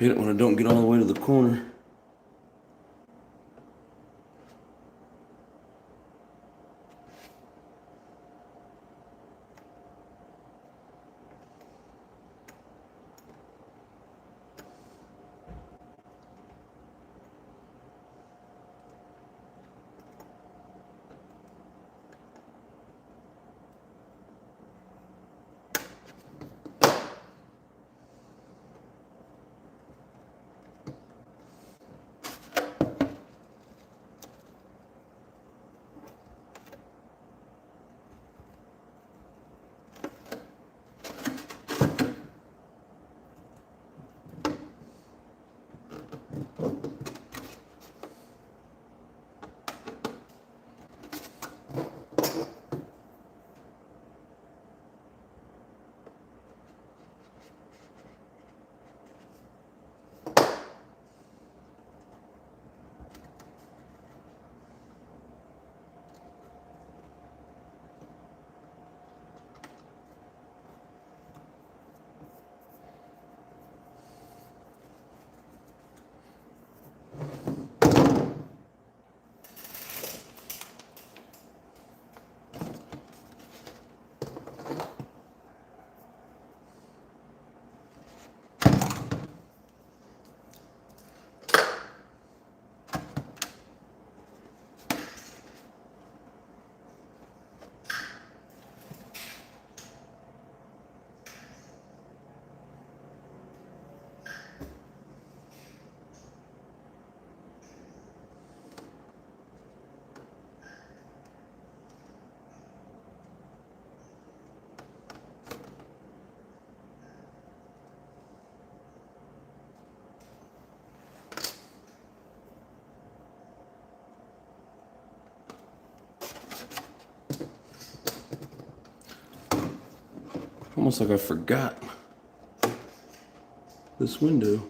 Hate it when I don't get all the way to the corner. Almost like I forgot this window.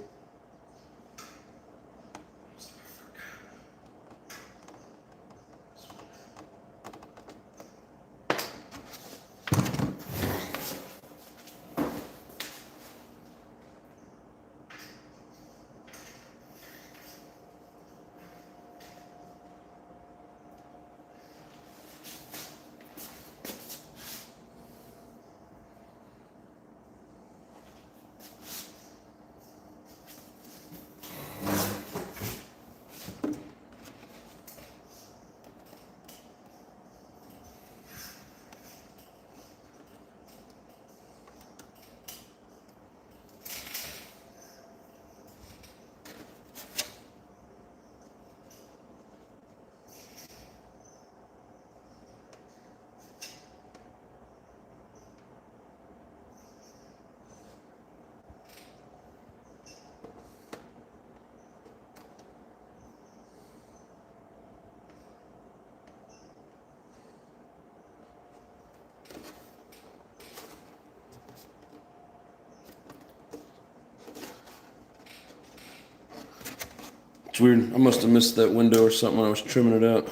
It's weird. I must have missed that window or something when I was trimming it out.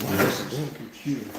Where's the damn computer?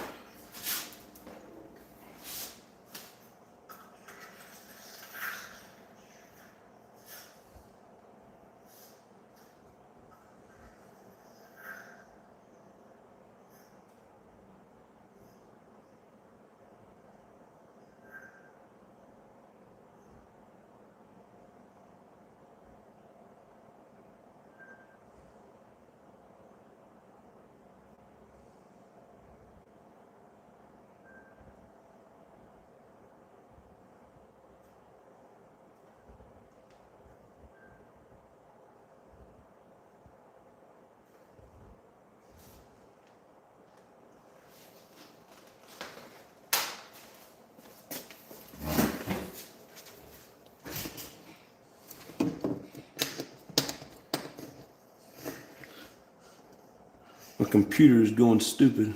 My computer is going stupid.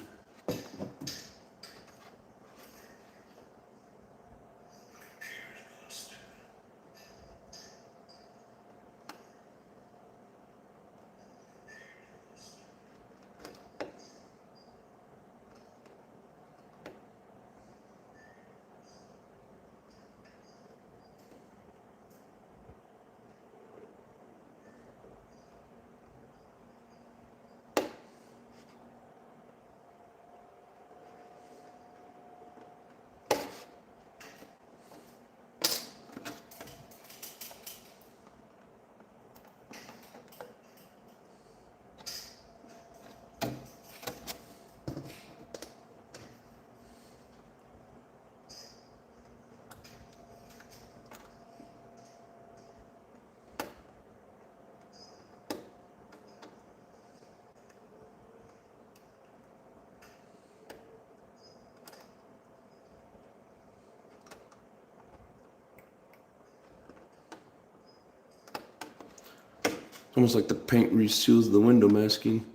Almost like the paint reseals the window masking.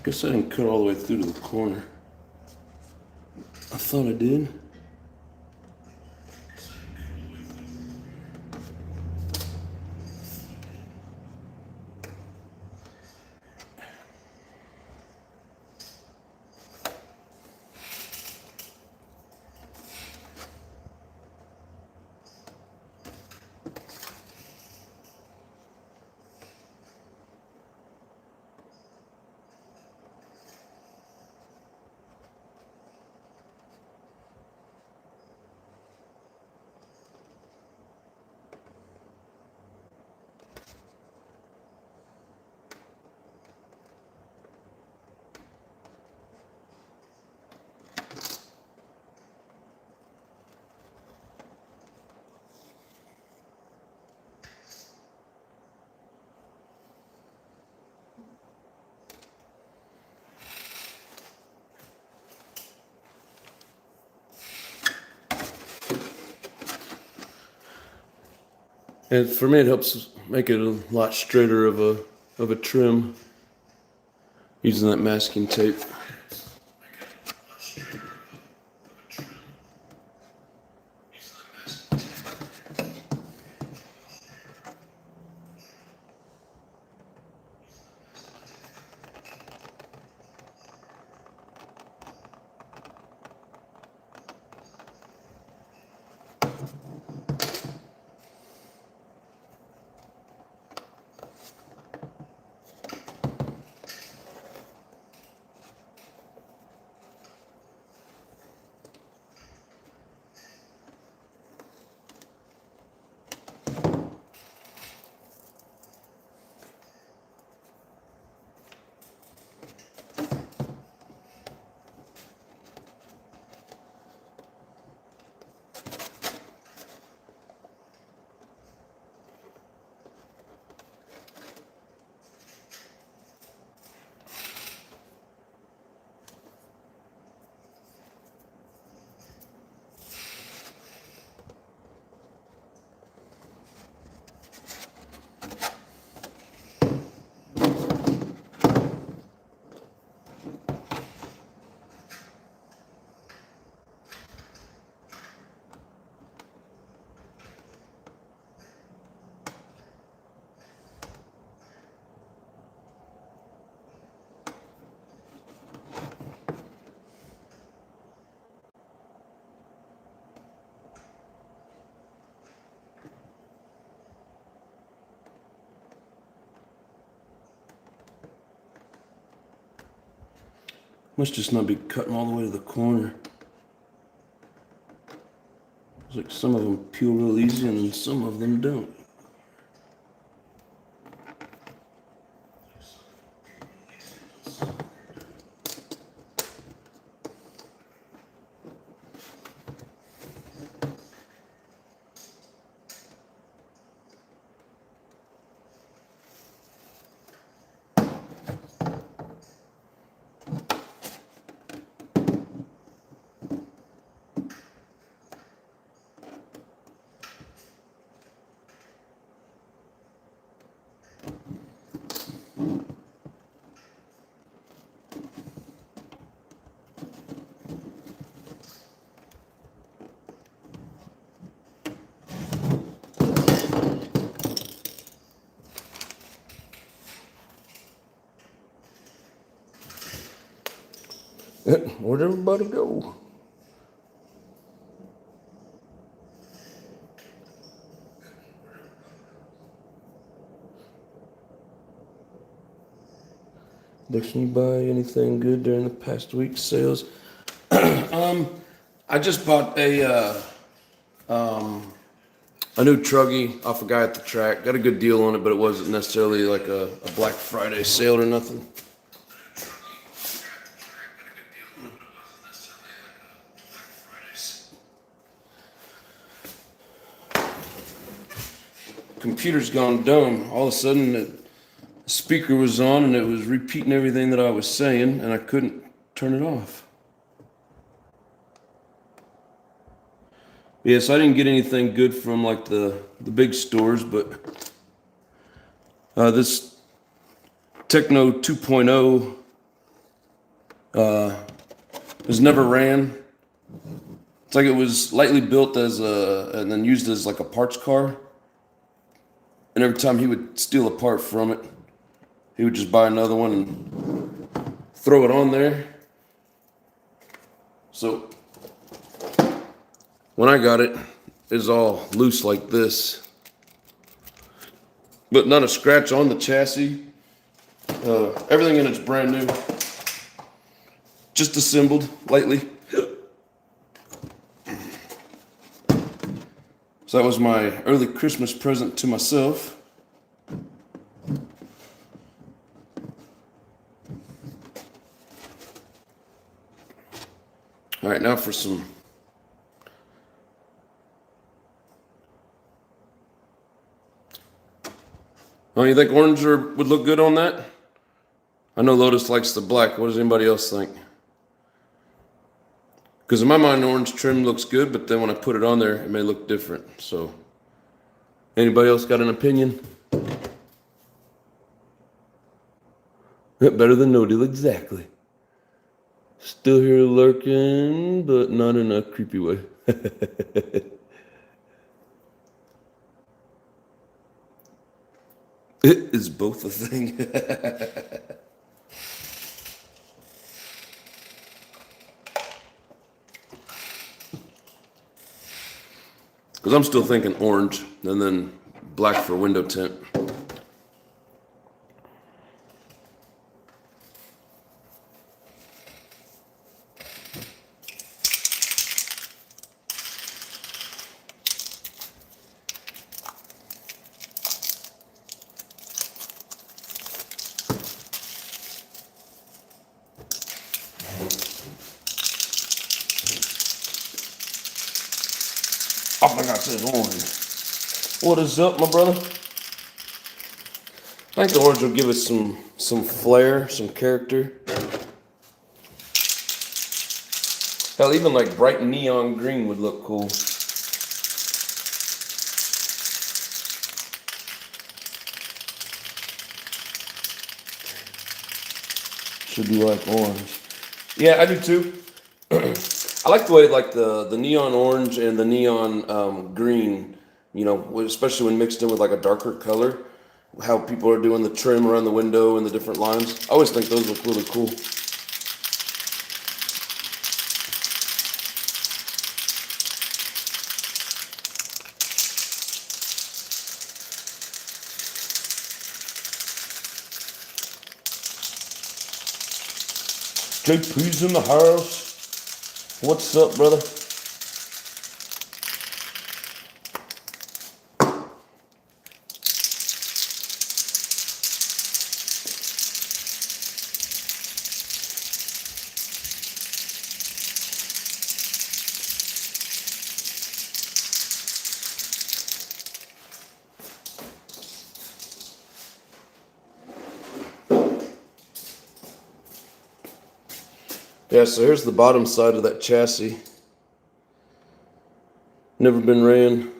Guess I didn't cut all the way through to the corner. I thought I did. And for me, it helps make it a lot straighter of a trim using that masking tape. Must just not be cutting all the way to the corner. It's like some of them peel real easy and some of them don't. Where'd everybody go? Did you buy anything good during the past week's sales? I just bought a new Truggy off a guy at the track. Got a good deal on it, but it wasn't necessarily like a Black Friday sale or nothing. Computer's gone dumb. All of a sudden, the speaker was on and it was repeating everything that I was saying, and I couldn't turn it off. Yes, I didn't get anything good from like the big stores, but this Techno 2.0 has never ran. It's like it was lightly built as and then used as like a parts car. And every time he would steal a part from it, he would just buy another one and throw it on there. So when I got it, it was all loose like this, but not a scratch on the chassis. Everything in it's brand new, just assembled lightly. So that was my early Christmas present to myself. All right, now for some oh, you think orange would look good on that? I know Lotus likes the black. What does anybody else think? Because in my mind, orange trim looks good, but then when I put it on there, it may look different. So, anybody else got an opinion? Better than no deal, exactly. Still here lurking, but not in a creepy way. It is both a thing. Because I'm still thinking orange and then black for window tint. Oh my God, it says orange. What is up, my brother? I think the orange will give us some flair, some character. Hell, even like bright neon green would look cool. Should be like orange. Yeah, I do too. I like the way like the neon orange and the neon green, you know, especially when mixed in with like a darker color, how people are doing the trim around the window and the different lines. I always think those look really cool. JP's in the house. What's up, brother? Yeah, so here's the bottom side of that chassis. Never been ran.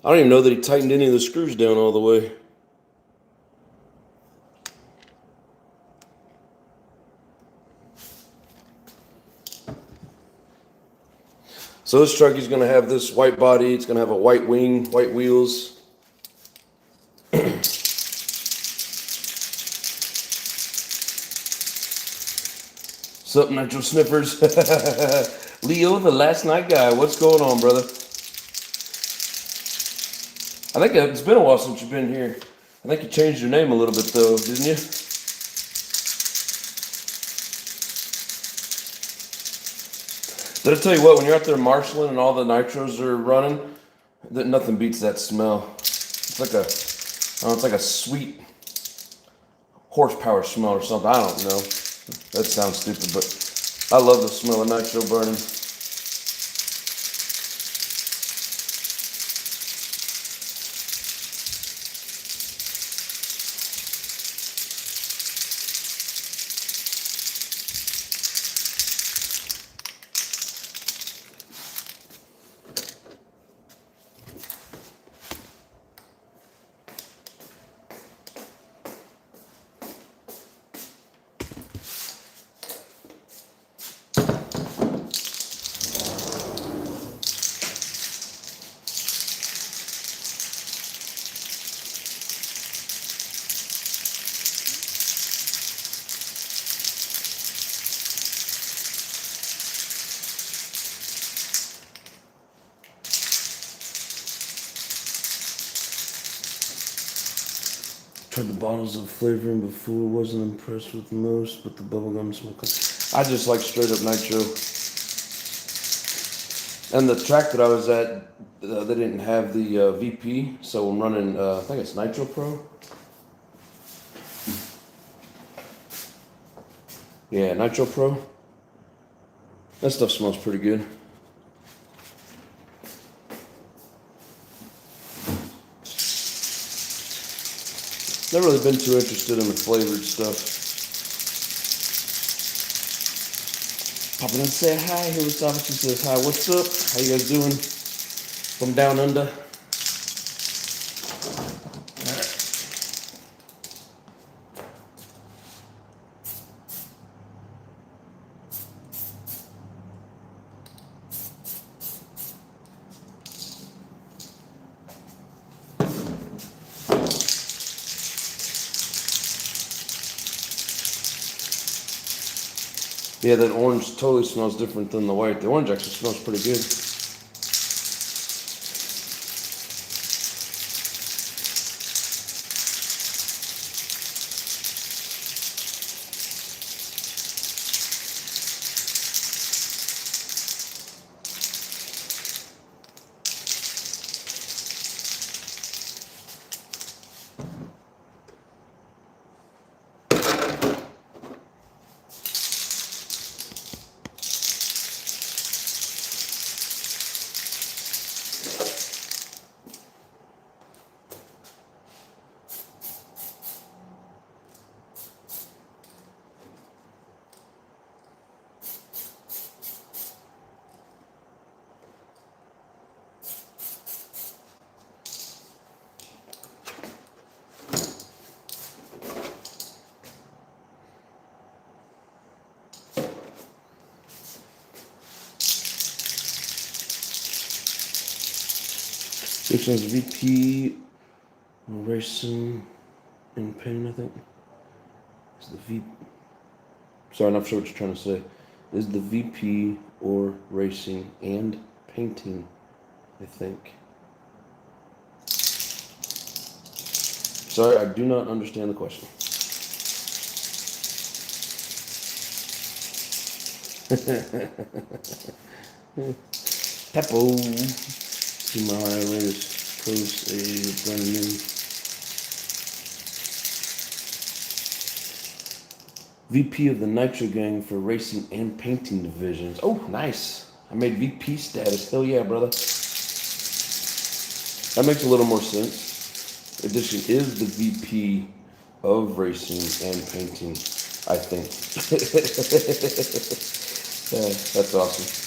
I don't even know that he tightened any of the screws down all the way. So this truck is going to have this white body. It's going to have a white wing, white wheels. What's up, Nitro Sniffers? Leo, the last night guy. What's going on, brother? I think it's been a while since you've been here. I think you changed your name a little bit, though, didn't you? Did I tell you what? When you're out there marshalling and all the nitros are running, that nothing beats that smell. It's like a, I don't know, it's like a sweet horsepower smell or something. I don't know. That sounds stupid, but I love the smell of nitro burning. Tried the bottles of flavoring before, wasn't impressed with most, but the bubblegum smoke. I just like straight up nitro. And the track that I was at, they didn't have the VP, so I'm running, I think it's Nitro Pro. Yeah, Nitro Pro. That stuff smells pretty good. Never really been too interested in the flavored stuff. Pop in and say hi. Here with Officer says hi. What's up? How you guys doing? From down under. Yeah, that orange totally smells different than the white. The orange actually smells pretty good. Which one's VP racing and painting, I think. Is the V. Sorry, I'm not sure what you're trying to say. Is the VP or racing and painting, I think. Sorry, I do not understand the question. Peppo. See my latest post a brand new VP of the Nitro Gang for racing and painting divisions. Oh, nice. I made VP status. Hell yeah, brother. That makes a little more sense. Addition is the VP of racing and painting, I think. That's awesome.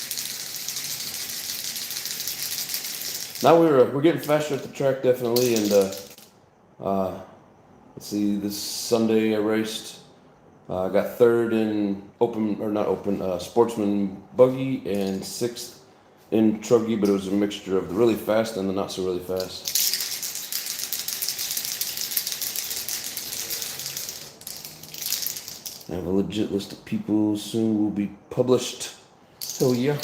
Now we're getting faster at the track, definitely, and let's see, this Sunday I raced. I got third in sportsman buggy and sixth in Truggy, but it was a mixture of the really fast and the not so really fast. I have a legit list of people. Soon will be published. Hell yeah.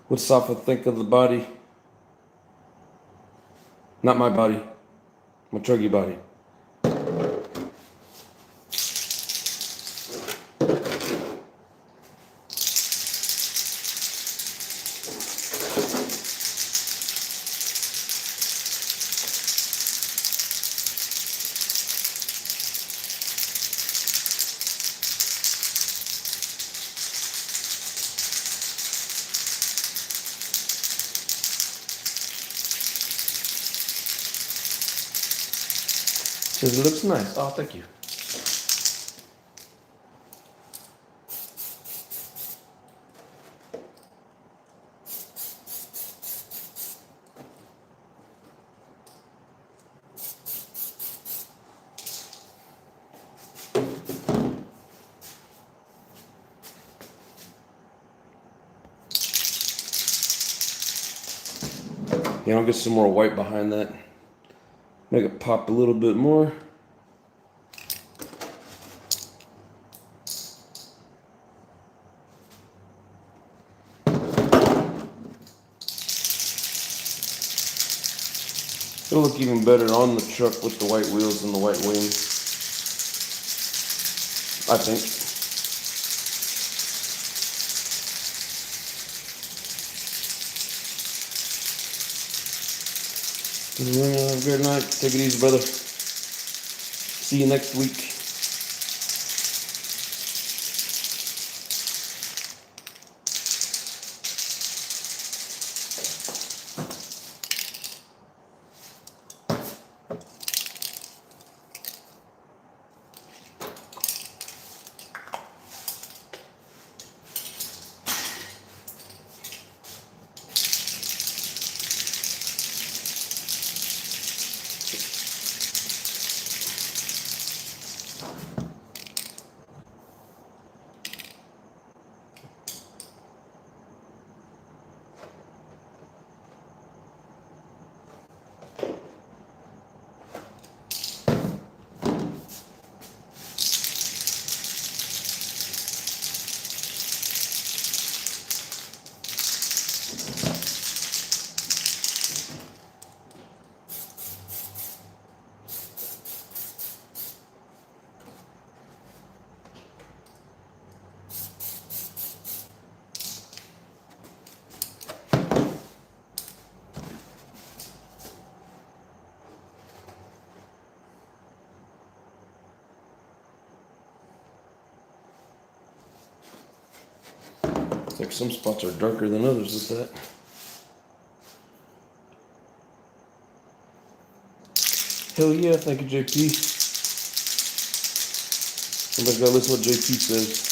What Safa think of the body? Not my body. My Truggy body. Says it looks nice. Oh, thank you. Yeah, I'll get some more white behind that. Make it pop a little bit more. It'll look even better on the truck with the white wheels and the white wing, I think. Have a good night. Take it easy, brother. See you next week. It's like some spots are darker than others with that. Hell yeah, thank you, JP. Somebody's gotta listen to what JP says.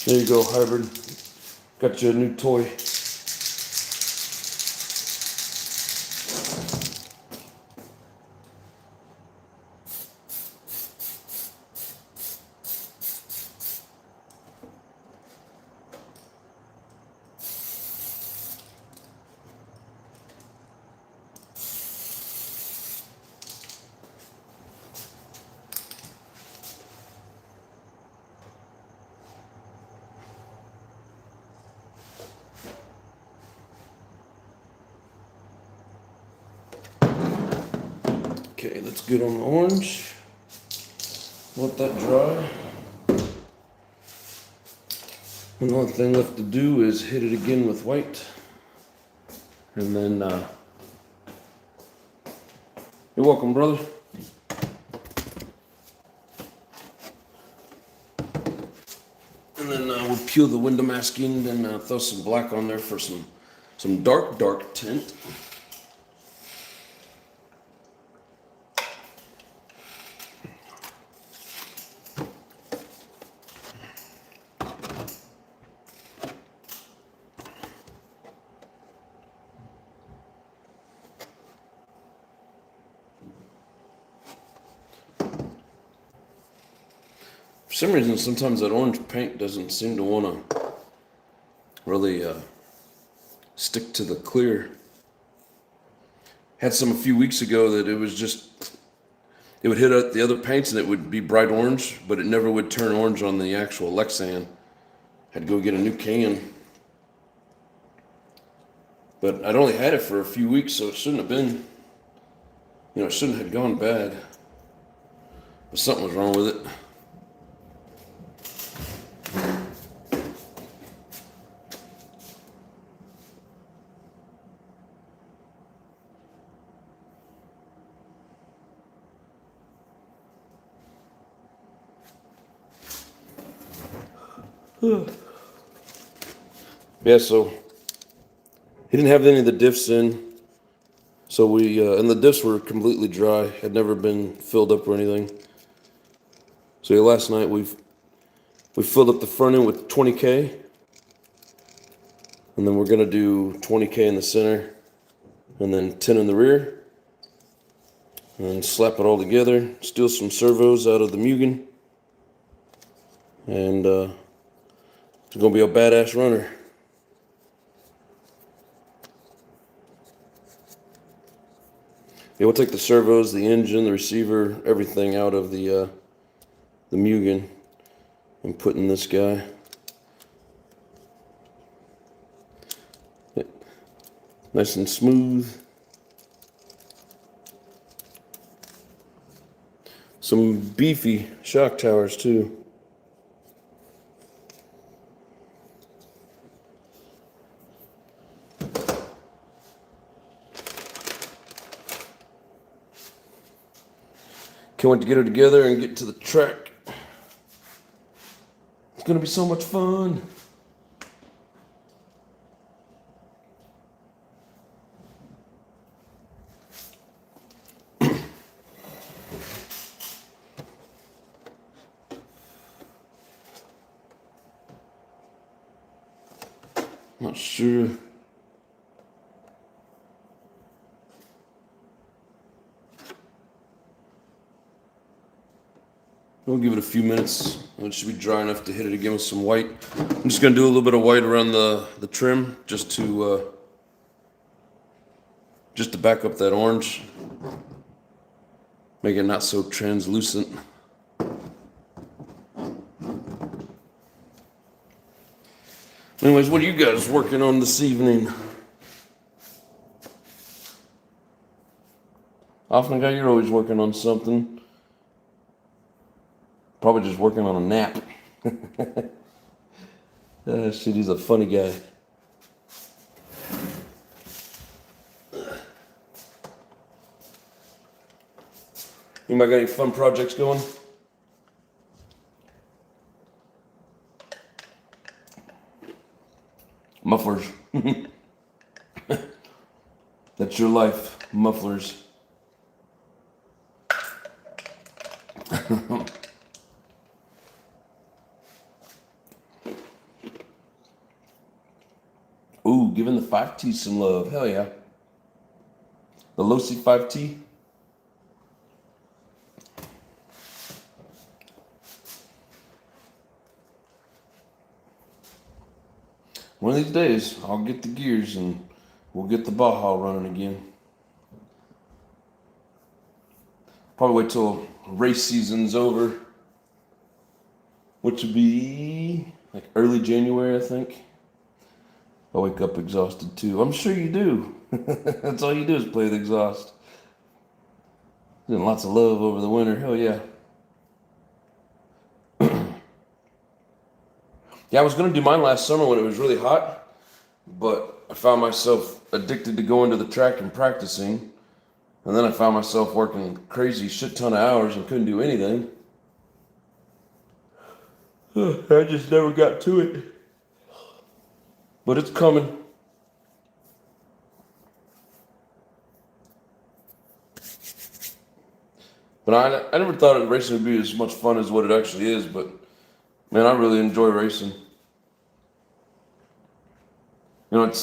There you go, hybrid. Got you a new toy. Okay, let's get on the orange. Let that dry. And the only thing left to do is hit it again with white. And then, you're welcome, brother. And then we'll peel the window masking and throw some black on there for some dark tint. For some reason, sometimes that orange paint doesn't seem to want to really stick to the clear. Had some a few weeks ago that it was just, it would hit the other paints and it would be bright orange, but it never would turn orange on the actual Lexan. Had to go get a new can. But I'd only had it for a few weeks, so it shouldn't have been, it shouldn't have gone bad. But something was wrong with it. Yeah, so he didn't have any of the diffs in, so we and the diffs were completely dry, had never been filled up or anything. So yeah, last night we filled up the front end with 20K, and then we're gonna do 20K in the center, and then 10 in the rear, and slap it all together. Steal some servos out of the Mugen, and it's gonna be a badass runner. Yeah, we'll take the servos, the engine, the receiver, everything out of the Mugen and put in this guy. Yeah. Nice and smooth. Some beefy shock towers too. Can't wait to get her together and get to the track. It's gonna be so much fun. Not sure. We'll give it a few minutes. It should be dry enough to hit it again with some white. I'm just gonna do a little bit of white around the trim just to back up that orange, make it not so translucent. Anyways, what are you guys working on this evening? Often, guy, you're always working on something. Probably just working on a nap. Shit, he's a funny guy. Anybody got any fun projects going? Mufflers. That's your life, mufflers. Ooh, giving the 5T some love. Hell yeah. The Losi 5T. One of these days, I'll get the gears and we'll get the Baja running again. Probably wait till race season's over, which would be like early January, I think. I wake up exhausted too. I'm sure you do. That's all you do is play with exhaust. Getting lots of love over the winter. Hell yeah. Yeah, I was gonna do mine last summer when it was really hot, but I found myself addicted to going to the track and practicing. And then I found myself working crazy shit ton of hours and couldn't do anything. I just never got to it. But it's coming. But I never thought racing would be as much fun as what it actually is, but man, I really enjoy racing. You know, to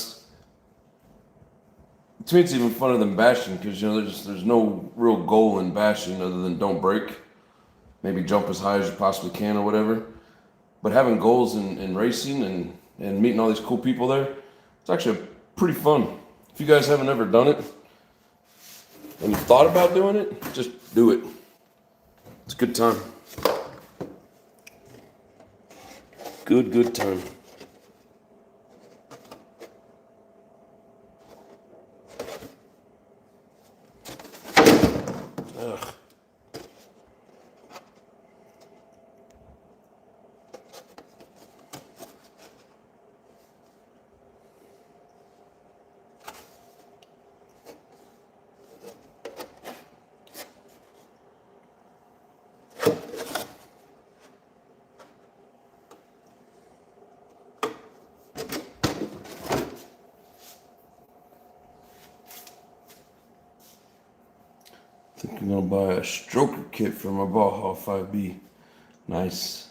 me it's even funner than bashing because you know there's no real goal in bashing other than don't break, maybe jump as high as you possibly can or whatever. But having goals in racing and meeting all these cool people there, it's actually pretty fun. If you guys haven't ever done it and you thought about doing it, just do it. It's a good time. Good time. Ugh. I think I'm gonna buy a stroker kit for my Baja 5B. Nice.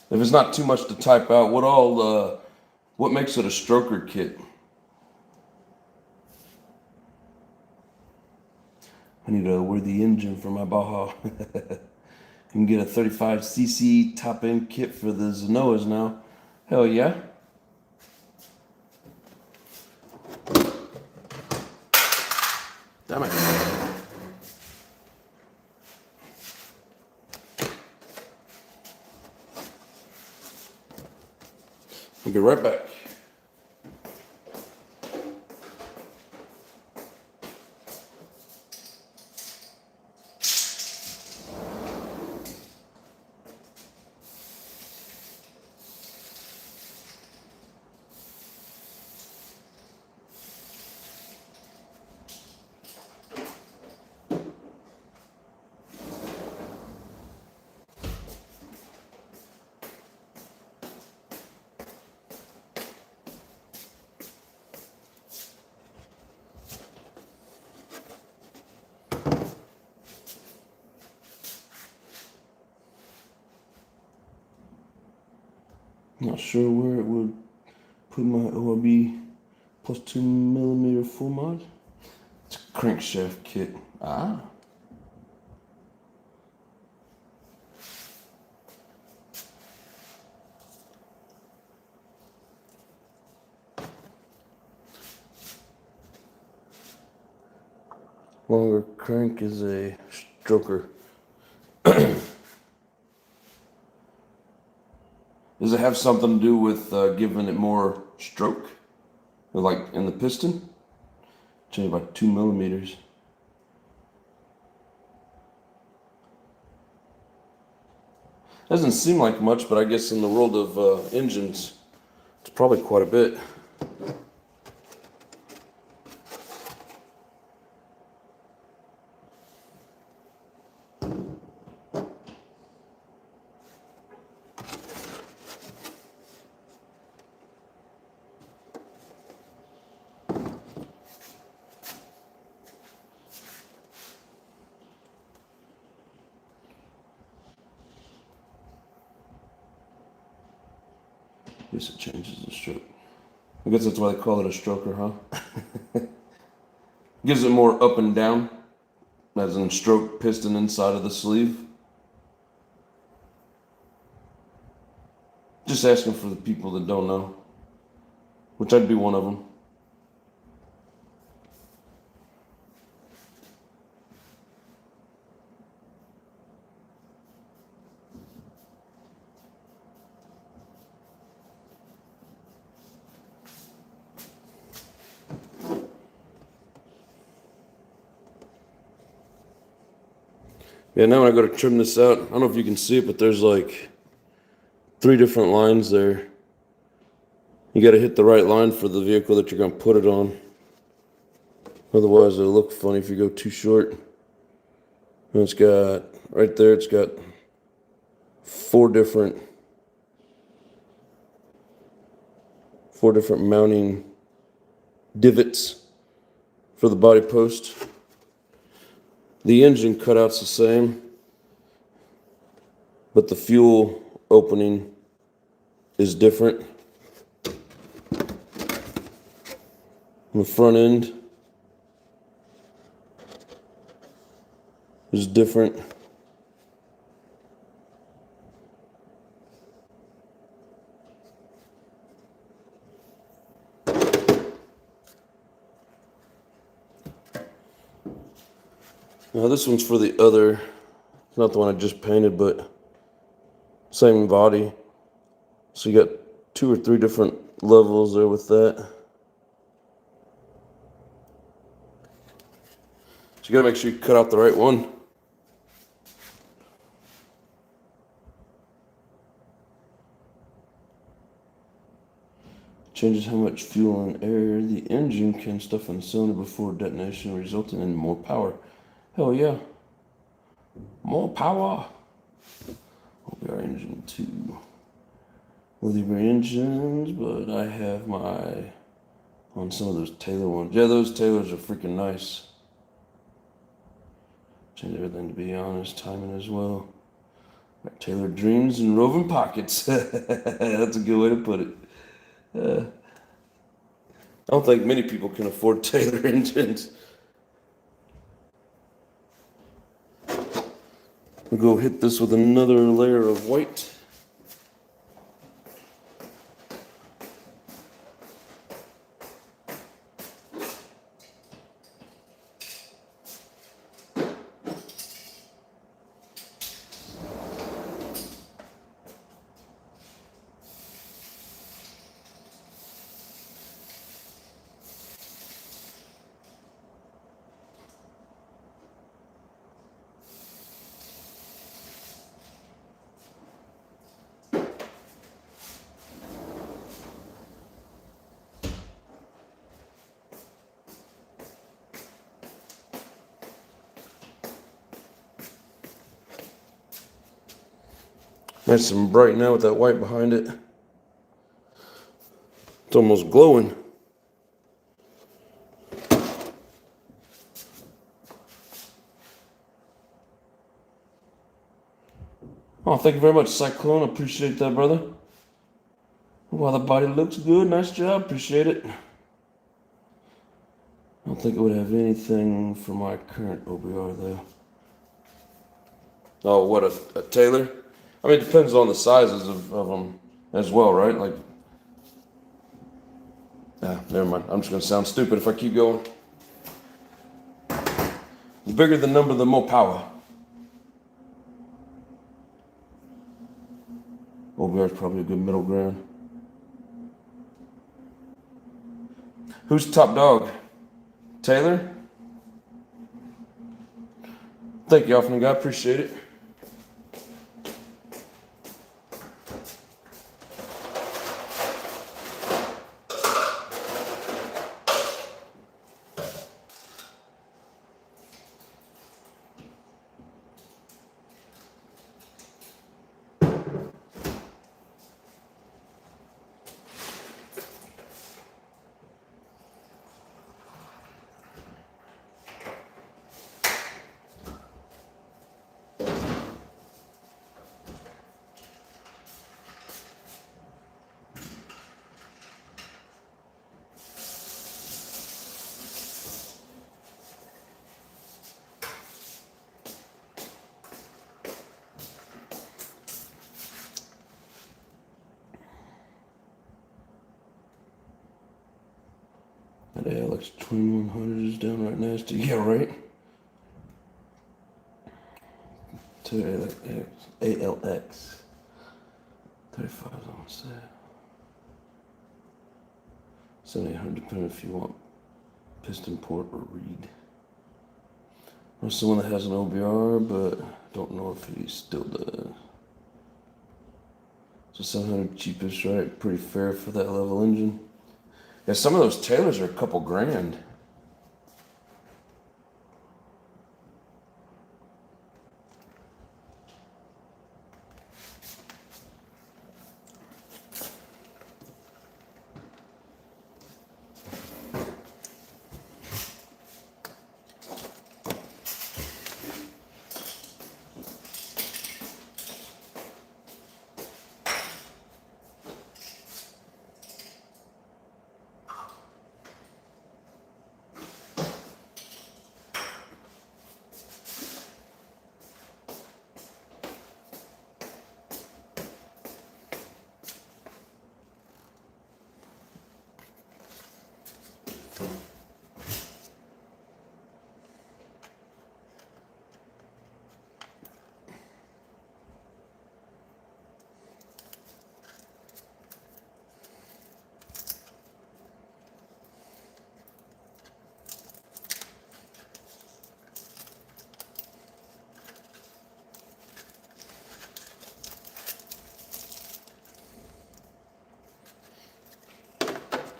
If it's not too much to type out, what makes it a stroker kit? I need a worthy engine for my Baja. You can get a 35cc top end kit for the Zenoas now. Hell yeah. Damn it. I'll be right back. Not sure where it would put my ORB plus 2mm full mod. It's a crankshaft kit. Ah. Longer crank is a stroker. Does it have something to do with giving it more stroke? Like in the piston? Change by 2mm. Doesn't seem like much, but I guess in the world of engines, it's probably quite a bit. I guess it changes the stroke. I guess that's why they call it a stroker, huh? Gives it more up and down, as in stroke piston inside of the sleeve. Just asking for the people that don't know, which I'd be one of them. Yeah, now when I go to trim this out, I don't know if you can see it, but there's like 3 different lines there. You got to hit the right line for the vehicle that you're going to put it on. Otherwise, it'll look funny if you go too short. And it's got, right there, it's got 4 different mounting divots for the body post. The engine cutout's the same, but the fuel opening is different. On the front end is different. Now this one's for the other, it's not the one I just painted, but same body. So you got 2 or 3 different levels there with that. So you gotta make sure you cut out the right one. Changes how much fuel and air the engine can stuff in the cylinder before detonation, resulting in more power. Hell yeah. More power. OBR engine 2. With the engines, but I have my on some of those Taylor ones. Yeah, those Taylors are freaking nice. Change everything, to be honest. Timing as well. Like Taylor dreams and roving pockets. That's a good way to put it. I don't think many people can afford Taylor engines. We'll go hit this with another layer of white. Nice and bright now with that white behind it. It's almost glowing. Oh, thank you very much, Cyclone. I appreciate that, brother. Wow, the body looks good. Nice job. Appreciate it. I don't think it would have anything for my current OBR, though. Oh, what, a Taylor? I mean, it depends on the sizes of them as well, right? Like, never mind. I'm just going to sound stupid if I keep going. The bigger the number, the more power. OBR is probably a good middle ground. Who's top dog? Taylor? Thank you, Often God. Appreciate it. That ALX 2100 is down right nasty. Yeah, right? To ALX 35 is on set. 7800, depending if you want piston port or reed. There's someone that has an OBR, but don't know if he still does. So 700 cheapest, right? Pretty fair for that level engine. Yeah, some of those Taylors are a couple grand.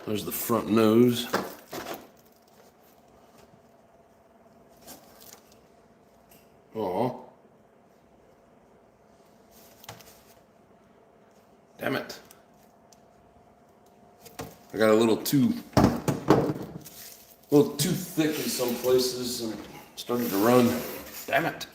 There's the front nose. Aw. Damn it. I got a little too thick in some places and started to run. Damn it.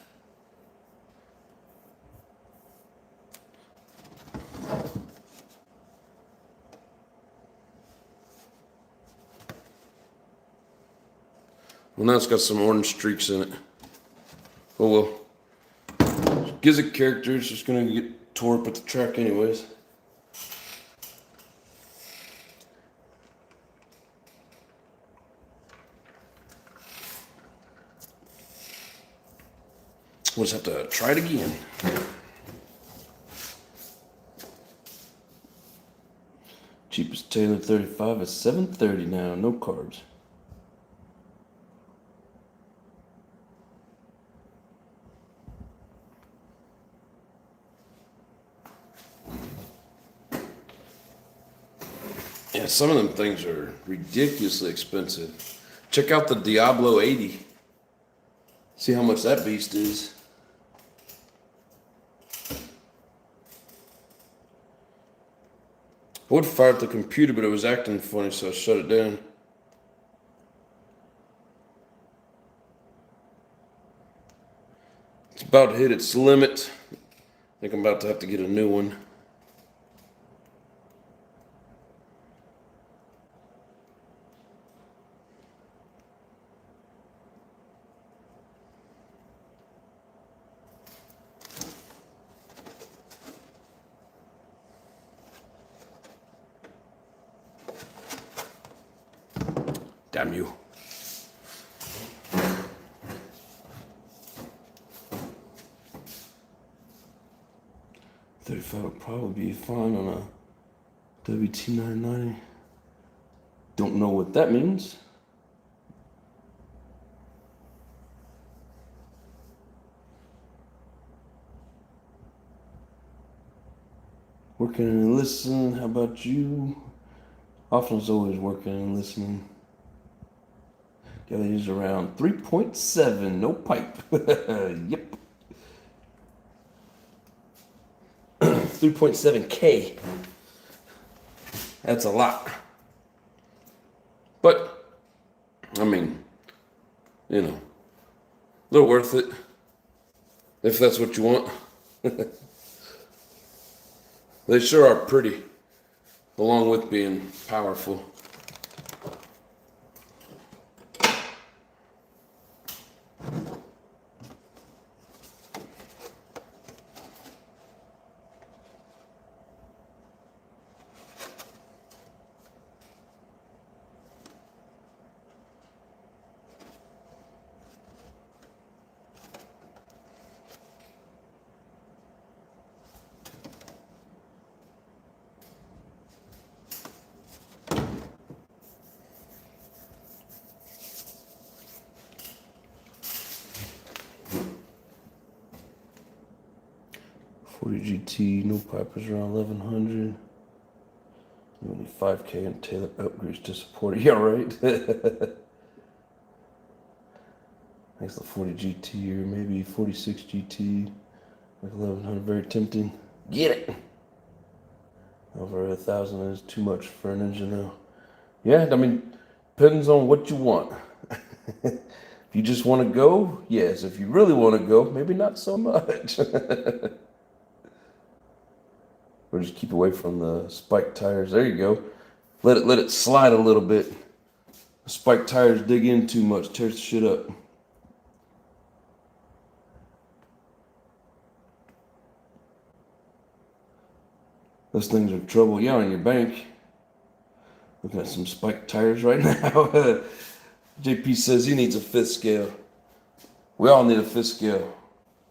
Well, now it's got some orange streaks in it. Oh well. Gives it character, it's just gonna get tore up at the track anyways. We'll just have to try it again. Cheapest Taylor 35 is $730 now, no carbs. Yeah, some of them things are ridiculously expensive. Check out the Diablo 80. See how much that beast is. I would fire up the computer, but it was acting funny, so I shut it down. It's about to hit its limit. I think I'm about to have to get a new one. Damn you. $35 would probably be fine on a WT990. Don't know what that means. Working and listening, how about you? Often's always working and listening. Gotta use around 3.7, no pipe. Yep. 3.7K. That's a lot. But, I mean, you know, they're worth it. If that's what you want. They sure are pretty, along with being powerful. 40 GT, no pipers around 1100. Only 5K and Taylor upgrades to support it. Yeah, right. Thanks the 40 GT or maybe 46 GT, like 1100. Very tempting. Get it. Over 1,000 is too much for an engine now. Yeah, I mean, depends on what you want. If you just want to go, yes. If you really want to go, maybe not so much. Or just keep away from the spiked tires. There you go. Let it slide a little bit. The spiked tires dig in too much, tears the shit up. Those things are trouble. Yeah, on your bank. Looking at some spiked tires right now. JP says he needs a fifth scale. We all need a fifth scale.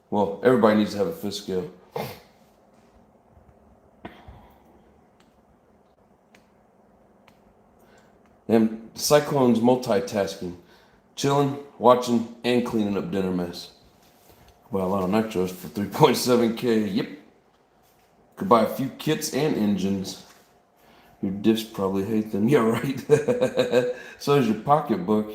Well, everybody needs to have a fifth scale. And Cyclone's multitasking. Chilling, watching, and cleaning up dinner mess. Buy a lot of nitros for 3.7K. Yep. Could buy a few kits and engines. Your diffs probably hate them. Yeah, right. So is your pocketbook.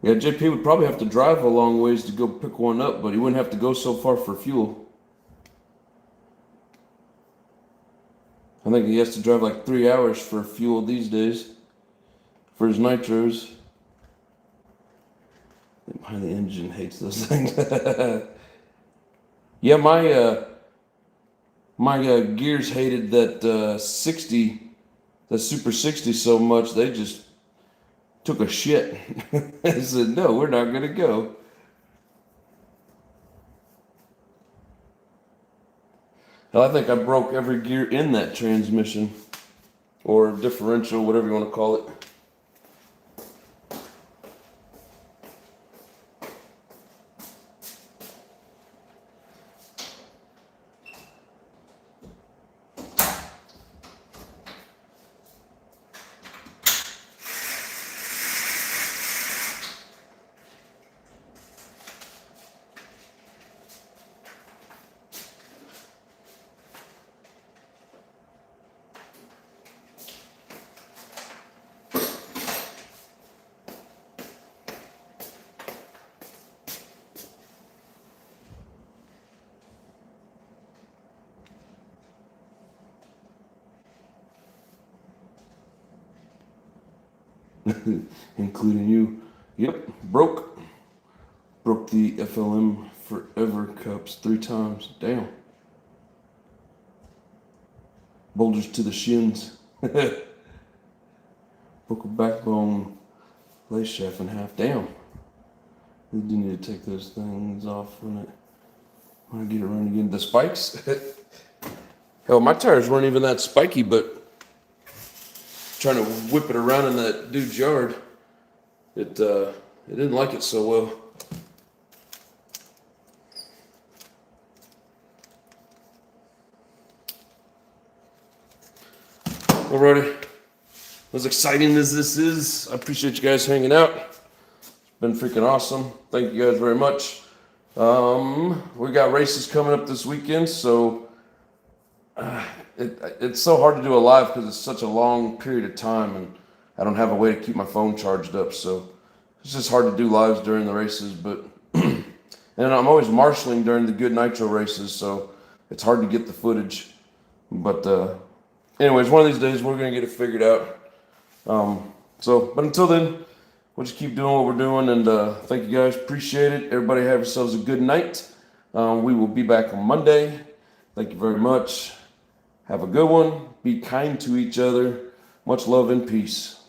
Yeah, JP would probably have to drive a long ways to go pick one up, but he wouldn't have to go so far for fuel. I think he has to drive like 3 hours for fuel these days for his nitros. Behind the engine hates those things. Yeah, my gears hated that 60, that Super 60 so much they just took a shit. I said, no, we're not gonna go. Hell, I think I broke every gear in that transmission or differential, whatever you want to call it. Including you. Yep, broke the FLM Forever cups 3 times. Damn. Boulders to the shins. Broke a backbone lace shaft in half. Damn. We do need to take those things off when I get it running again. The spikes. Hell, my tires weren't even that spiky, but trying to whip it around in that dude's yard, it didn't like it so well. Alrighty, as exciting as this is, I appreciate you guys hanging out. It's been freaking awesome. Thank you guys very much. We got races coming up this weekend, so it's so hard to do a live because it's such a long period of time, and I don't have a way to keep my phone charged up, so it's just hard to do lives during the races. But and I'm always marshalling during the good nitro races, so it's hard to get the footage. But anyways, one of these days we're gonna get it figured out. But until then, we'll just keep doing what we're doing, and thank you guys, appreciate it. Everybody have yourselves a good night. We will be back on Monday. Thank you very much. Have a good one. Be kind to each other. Much love and peace.